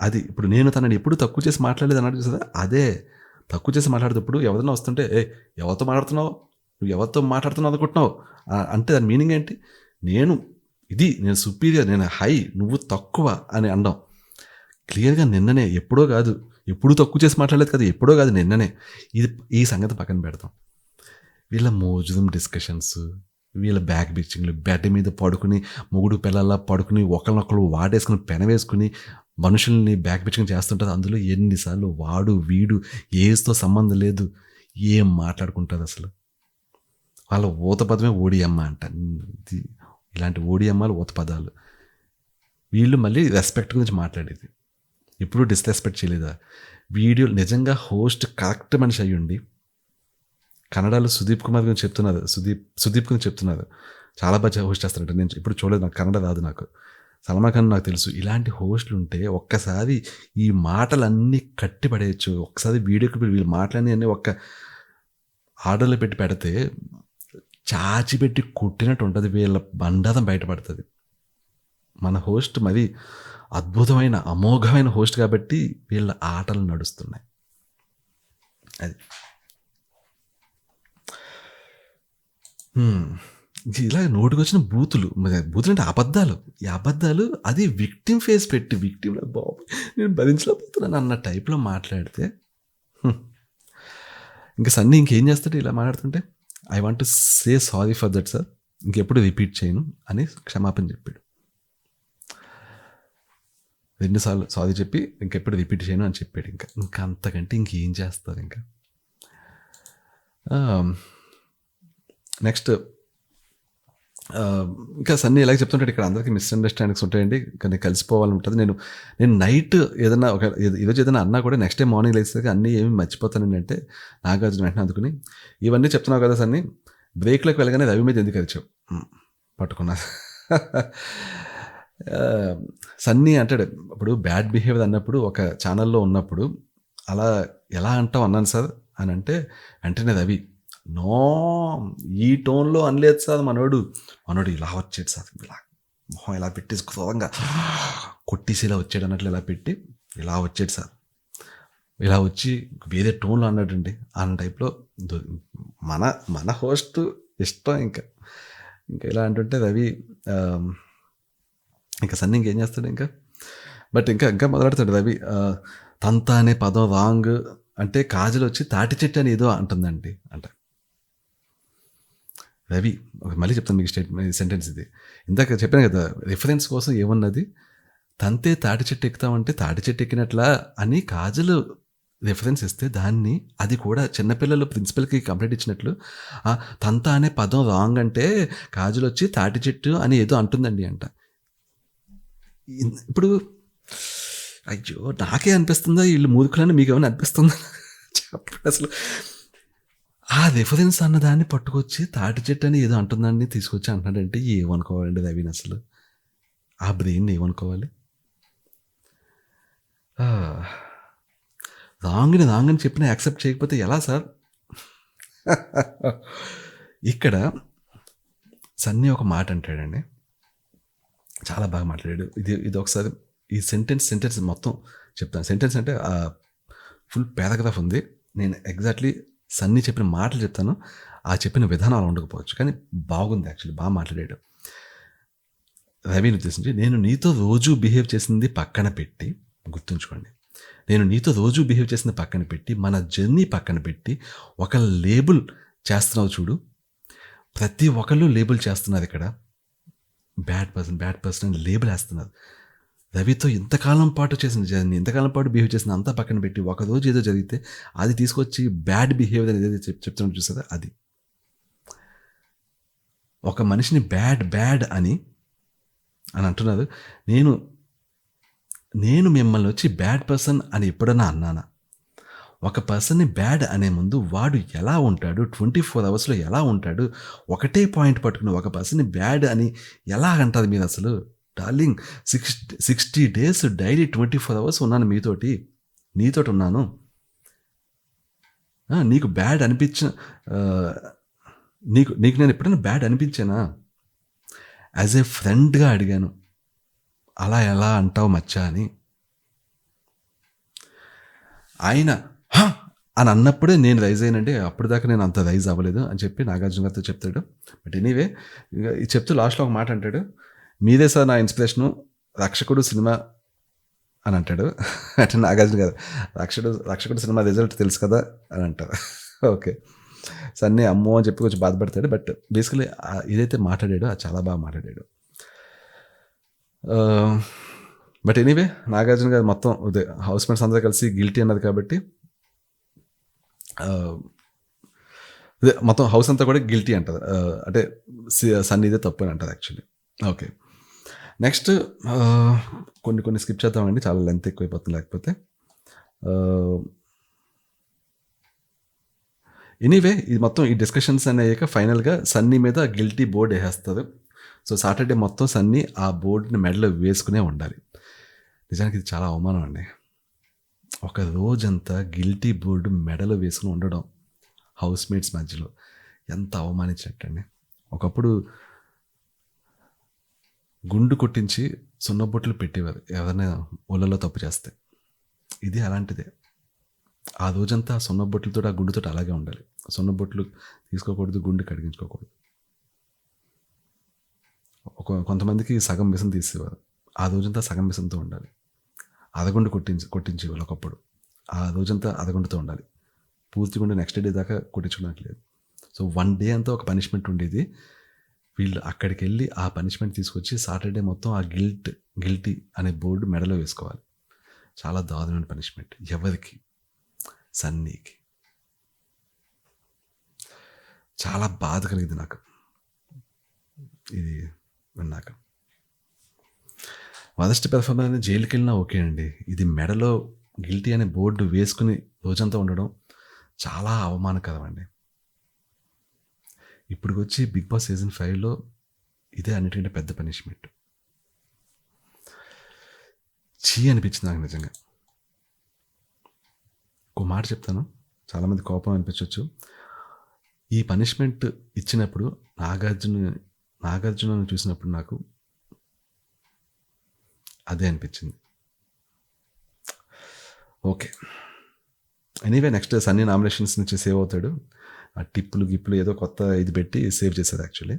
అది ఇప్పుడు నేను తనని ఎప్పుడు తక్కువ చేసి మాట్లాడలేదు అన్నట్టు చూసా, అదే తక్కువ చేసి మాట్లాడేటప్పుడు ఎవరైనా వస్తుంటే ఎవరితో మాట్లాడుతున్నావు, నువ్వు ఎవరితో మాట్లాడుతున్నావు అనుకుంటున్నావు అంటే దాని మీనింగ్ ఏంటి, నేను సుపీరియర్, నేను హై, నువ్వు తక్కువ అని అనడం. క్లియర్గా నిన్ననే, ఎప్పుడో కాదు, ఎప్పుడూ తక్కువ చేసి మాట్లాడలేదు కదా, ఎప్పుడో కాదు నిన్ననే. ఈ సంగతి పక్కన పెడతాం. వీళ్ళ మోజుదం డిస్కషన్స్, వీళ్ళ బ్యాక్ బిచ్చింగ్లు, బెడ్ మీద పడుకుని మొగుడు పిల్లల్లా పడుకుని ఒకరినొకరు వాడేసుకుని పెనవేసుకుని మనుషుల్ని బ్యాక్ బిచ్చింగ్ చేస్తుంటారు. అందులో ఎన్నిసార్లు వాడు వీడు ఏజ్తో సంబంధం లేదు ఏం మాట్లాడుకుంటారు అసలు. వాళ్ళ ఊత పదమే ఓడియమ్మ అంట. ఇలాంటి ఓడియమ్మలు ఊత పదాలు. వీళ్ళు మళ్ళీ రెస్పెక్ట్ గురించి మాట్లాడేది. ఎప్పుడూ డిస్రెస్పెక్ట్ చేయలేదా? వీడియో నిజంగా హోస్ట్ కరెక్ట్ మనిషి అయ్యుండి కన్నడలో సుదీప్ కుమార్ గురించి చెప్తున్నారు. సుదీప్ గురించి చెప్తున్నారు. చాలా బాగా హోస్ట్ చేస్తారంట. నేను ఇప్పుడు చూడలేదు, నాకు కన్నడ రాదు. నాకు సల్మాన్ ఖాన్ నాకు తెలుసు. ఇలాంటి హోస్టులు ఉంటే ఒక్కసారి ఈ మాటలన్నీ కట్టి పడేయచ్చు. ఒక్కసారి వీడియోకి వీళ్ళు మాటలన్నీ అన్నీ ఒక్క ఆర్డర్లో పెడితే చాచిపెట్టి కొట్టినట్టు ఉంటుంది. వీళ్ళ బండారం బయటపడుతుంది. మన హోస్ట్ మరి అద్భుతమైన అమోఘమైన హోస్ట్ కాబట్టి వీళ్ళ ఆటలు నడుస్తున్నాయి. అది ఇలా నోటికొచ్చిన బూతులు అంటే అబద్ధాలు. ఈ అబద్ధాలు అది విక్టిమ్ ఫేస్ పెట్టి విక్టిమ్లో బాబు నేను భరించలేకపోతున్నాను అన్న టైప్లో మాట్లాడితే ఇంకా సన్నీ ఇంకేం చేస్తాడు ఇలా మాట్లాడుతుంటే, I want to say sorry for that sir, ఇంకెప్పుడు రిపీట్ చేయను అని క్షమాపణ చెప్పాడు. 2 సార్లు సారీ చెప్పి ఇంకెప్పుడు రిపీట్ చేయను అని చెప్పాడు. ఇంకా అంతకంటే ఇంకేం చేస్తారు ఇంకా. నెక్స్ట్ ఇంకా సన్నీ ఎలాగ చెప్తుంటాడు, ఇక్కడ అందరికీ మిస్అండర్స్టాండింగ్స్ ఉంటాయండి, కానీ కలిసిపోవాలని ఉంటుంది. నేను నైట్ ఏదైనా ఈరోజు ఏదైనా అన్నా కూడా నెక్స్ట్ డే మార్నింగ్ లేచేసరికి అన్నీ ఏమి మర్చిపోతానండి అంటే నాగార్జున వెంటనే అందుకుని, ఇవన్నీ చెప్తున్నావు కదా సన్నీ, బ్రేక్లోకి వెళ్ళగానే రవి మీద ఎందుకు అరిచావు పట్టుకున్నా. సన్నీ అంటాడు, ఇప్పుడు బ్యాడ్ బిహేవియర్ అన్నప్పుడు ఒక ఛానల్లో ఉన్నప్పుడు అలా ఎలా అంటావు అన్నాను సార్ అని అంటే వెంటనే రవి, నో ఈ టోన్లో అనలేదు సార్ మనోడు ఇలా వచ్చాడు సార్, ఇలా మొహం ఇలా పెట్టేసి క్రోధంగా కొట్టేసి ఇలా వచ్చాడు అన్నట్లు ఇలా పెట్టి ఇలా వచ్చాడు సార్, ఇలా వచ్చి వేరే టోన్లో అన్నాడండి అన్న టైప్లో. మన హోస్ట్ ఇష్టం ఇంకా ఇలా అంటుంటే రవి ఇంకా సన్నీ ఇంకేం చేస్తాడు ఇంకా. బట్ ఇంకా మొదలెడతాడు రవి, తంత అనే పదం రాంగ్ అంటే కాజల్ వచ్చి తాటి చెట్టు అని ఏదో అంటుందండి అంట. రవి మళ్ళీ చెప్తాను మీకు సెంటెన్స్ ఇది, ఇందాక చెప్పాను కదా రిఫరెన్స్ కోసం ఏమన్నది, తంతే తాటి చెట్టు ఎక్కుతామంటే తాటి చెట్టు ఎక్కినట్లా అని కాజల్ రిఫరెన్స్ ఇస్తే దాన్ని అది కూడా చిన్నపిల్లలు ప్రిన్సిపల్కి కంప్లైంట్ ఇచ్చినట్లు తంత అనే పదం రాంగ్ అంటే కాజల్ వచ్చి తాటి చెట్టు అని ఏదో అంటుందండి అంట. ఇప్పుడు అయ్యో నాకే అనిపిస్తుందా వీళ్ళు మూర్ఖులని మీకు ఏమైనా అనిపిస్తుందా చెప్పండి. అసలు ఆ రిఫరెన్స్ అన్నదాన్ని పట్టుకొచ్చి తాటి చెట్టు అని ఏదో అంటుందని తీసుకొచ్చి అంటున్నాడంటే ఏమనుకోవాలండి రవిని, అసలు ఆ బ్రెయిన్ ఏమనుకోవాలి. రాంగ్ అని చెప్పినా యాక్సెప్ట్ చేయకపోతే ఎలా సార్. ఇక్కడ సన్నీ ఒక మాట అంటాడండి, చాలా బాగా మాట్లాడాడు. ఇది ఒకసారి ఈ సెంటెన్స్ మొత్తం చెప్తాను. సెంటెన్స్ అంటే ఫుల్ పారాగ్రాఫ్ ఉంది. నేను ఎగ్జాక్ట్లీ సన్నీ చెప్పిన మాటలు చెప్తాను. ఆ చెప్పిన విధానం అలా ఉండకపోవచ్చు, కానీ బాగుంది, యాక్చువల్లీ బాగా మాట్లాడాడు. రవిని ఉద్దేశించి, నేను నీతో రోజు బిహేవ్ చేసింది పక్కన పెట్టి, గుర్తుంచుకోండి, నేను నీతో రోజు బిహేవ్ చేసింది పక్కన పెట్టి, మన జర్నీ పక్కన పెట్టి ఒక లేబుల్ చేస్తున్నావు చూడు. ప్రతి ఒక్కళ్ళు లేబుల్ చేస్తున్నారు ఇక్కడ, బ్యాడ్ పర్సన్ అని లేబుల్ వేస్తున్నారు. రవితో ఇంతకాలం పాటు చేసిన జర్నీ, ఇంతకాలం పాటు బిహేవ్ చేసిన అంతా పక్కన పెట్టి ఒకరోజు ఏదో జరిగితే అది తీసుకొచ్చి బ్యాడ్ బిహేవియర్ అనేది చెప్తున్నట్టు చూసారా, అది ఒక మనిషిని బ్యాడ్ అని అంటున్నారు. నేను మిమ్మల్ని వచ్చి బ్యాడ్ పర్సన్ అని ఎప్పుడన్నా అన్నానా? ఒక పర్సన్ని బ్యాడ్ అనే ముందు వాడు ఎలా ఉంటాడు, 24 అవర్స్లో ఎలా ఉంటాడు, ఒకటే పాయింట్ పట్టుకుని ఒక పర్సన్ని బ్యాడ్ అని ఎలా అంటారు మీరు అసలు? డార్లింగ్, 60 days డైలీ 24 hours ఉన్నాను నీతోటి ఉన్నాను. నీకు బ్యాడ్ నీకు నేను ఎప్పుడైనా బ్యాడ్ అనిపించానా? యాజ్ ఏ ఫ్రెండ్గా అడిగాను, అలా ఎలా అంటావు మచ్చా అని. ఆయన అని అన్నప్పుడే నేను రైజ్ అయినండి, అప్పుడు దాకా నేను అంత రైజ్ అవ్వలేదు అని చెప్పి నాగార్జున గారితో చెప్తాడు. బట్ ఎనీవే చెప్తూ లాస్ట్లో ఒక మాట అంటాడు, మీరే సార్ నా ఇన్స్పిరేషను, రక్షకుడు సినిమా అని అంటాడు. అంటే నాగార్జున గారు, రక్షకుడు సినిమా రిజల్ట్ తెలుసు కదా అని అంటారు. ఓకే, సన్నీ అమ్మో అని చెప్పి కొంచెం బాధపడతాడు. బట్ బేసికలీ ఏదైతే మాట్లాడాడో అది చాలా బాగా మాట్లాడాడు. బట్ ఎనీవే నాగార్జున గారు మొత్తం హౌస్ మేట్స్ అందరూ కలిసి గిల్టీ అన్నది కాబట్టి అదే మొత్తం హౌస్ అంతా కూడా గిల్టీ అంటది. అంటే సన్నీదే తప్పు అని అంటది యాక్చువల్లీ. ఓకే. నెక్స్ట్ కొన్ని స్కిప్ చేద్దామండి. చాలా లెంత్ ఎక్కువైపోతుంది లేకపోతే. ఆహ్, ఎనీవే ఇది మొత్తం ఈ డిస్కషన్స్ అన్నీ అయ్యాక ఫైనల్‌గా సన్నీ మీద గిల్టీ బోర్డ్ ఏసేస్తది. సో, సాటర్‌డే మొత్తం సన్నీ ఆ బోర్డ్‌ని మెడలో వేసుకునే ఉండాలి. నిజానికి ఇది చాలా అవమానం అండి. ఒక రోజంతా గిల్టీ బోర్డ్ మెడలో వేసుకొని ఉండడం హౌస్‌మేట్స్ మధ్యలో ఎంత అవమానించినట్టండి. ఒకప్పుడు గుండు కొట్టించి సున్నబొట్లు పెట్టేవారు ఎవరైనా ఒళ్ళలో తప్పు చేస్తే. ఇది అలాంటిదే. ఆ రోజంతా ఆ సున్నబొట్లతోటి, ఆ గుండుతోటి అలాగే ఉండాలి. సున్నబొట్లు తీసుకోకూడదు, గుండు కడిగించుకోకూడదు. కొంతమందికి సగం మిషన్ తీసేవారు. ఆ రోజంతా సగం మిషన్‌తో ఉండాలి. అరగుండు కొట్టించేవాళ్ళు ఒకప్పుడు. ఆ రోజంతా అరగుండుతో ఉండాలి. పూర్తి గుండు నెక్స్ట్ డే దాకా కొట్టించుకోవడానికి లేదు. సో, 1 డే అంతా ఒక పనిష్మెంట్ ఉండేది. వీళ్ళు అక్కడికెళ్ళి ఆ పనిష్మెంట్ తీసుకొచ్చి సాటర్‌డే మొత్తం ఆ గిల్టీ అనే బోర్డ్ మెడలో వేసుకోవాలి. చాలా దారుణమైన పనిష్మెంట్. ఎవరికి? సన్నీకి. చాలా బాధ కలిగింది నాకు ఇది విన్నాక. వరస్ట్ పెర్ఫార్మర్ అని జైలుకెళ్ళినా ఓకే అండి. ఇది మెడలో గిల్టీ అనే బోర్డు వేసుకుని రోజంతా ఉండడం చాలా అవమానకరం అండి. ఇప్పటికొచ్చి 'బిగ్ బాస్' సీజన్ 5లో ఇదే అన్నిటికంటే పెద్ద పనిష్మెంట్. ఛీ అనిపించింది నాకు నిజంగా. ఒక మాట చెప్తాను. చాలామంది కోపం అనిపించవచ్చు. ఈ పనిష్మెంట్ ఇచ్చినప్పుడు నాగార్జునను చూసినప్పుడు నాకు అదే అనిపించింది. Okay. Anyway next Sunny nominations నుంచి సేవ్ అవుతాడు. ఆ గిప్పులు ఏదో కొత్త ఇది పెట్టి సేవ్ చేశారు యాక్చువల్లీ.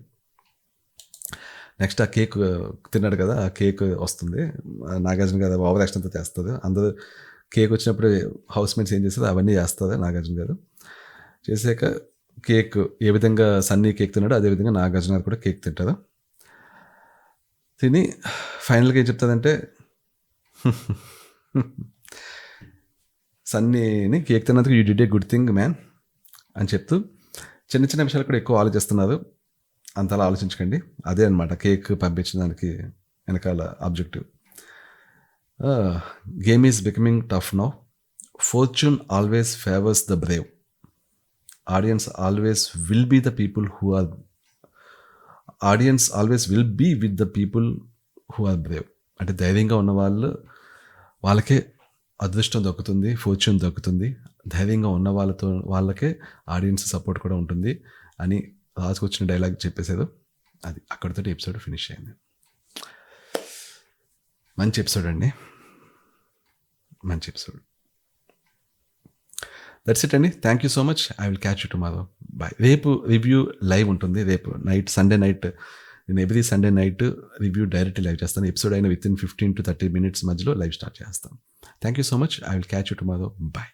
నెక్స్ట్ ఆ కేక్ తిన్నాడు కదా, ఆ కేక్ వస్తుంది. నాగార్జున గారు ఓవర్ యాక్షన్ అంతా చేస్తుంది. అందరూ కేక్ వచ్చినప్పుడు హౌస్‌మేట్స్ ఏం చేస్తారో అవన్నీ చేస్తారు నాగార్జున గారు. చేసాక కేక్ ఏ విధంగా సన్నీ కేక్ తిన్నాడో అదే విధంగా నాగార్జున గారు కూడా కేక్ తింటారు. తిని ఫైనల్‌గా ఏం చెప్తాదంటే సన్నీని కేక్ తిన్నందుకు you did a good thing man అని చెప్తూ చిన్న చిన్న విషయాలు కూడా ఎక్కువ ఆలోచిస్తున్నారు. అంతలా ఆలోచించకండి. అదే అనమాట కేక్ పంపించిన దానికి వెనకాల objective. Game is becoming tough now. Fortune always favours the brave. Audience always will be the people who are audience always will be with the people who are brave. అంటే ధైర్యంగా ఉన్న వాళ్ళకే అదృష్టం దక్కుతుంది, ఫార్చ్యూన్ దక్కుతుంది. ధైర్యంగా ఉన్న వాళ్ళకే ఆడియన్స్ సపోర్ట్ కూడా ఉంటుంది అని రాసుకొచ్చిన డైలాగ్ చెప్పేశారు. అది అక్కడితో ఎపిసోడ్ ఫినిష్ అయింది. మంచి ఎపిసోడ్ అండి, మంచి ఎపిసోడ్. దట్స్ ఇట్ అండి. Thank you so much. I will catch you tomorrow. Bye. రేపు రివ్యూ లైవ్ ఉంటుంది. రేపు నైట్ సండే నైట్ నేను every Sunday night review direct live చేస్తాను. ఎపిసోడ్ అయిన విత్ ఇన్ 15 to 30 minutes మధ్యలో లైవ్ స్టార్ట్ చేస్తాను. Thank you so much. I will catch you tomorrow. Bye.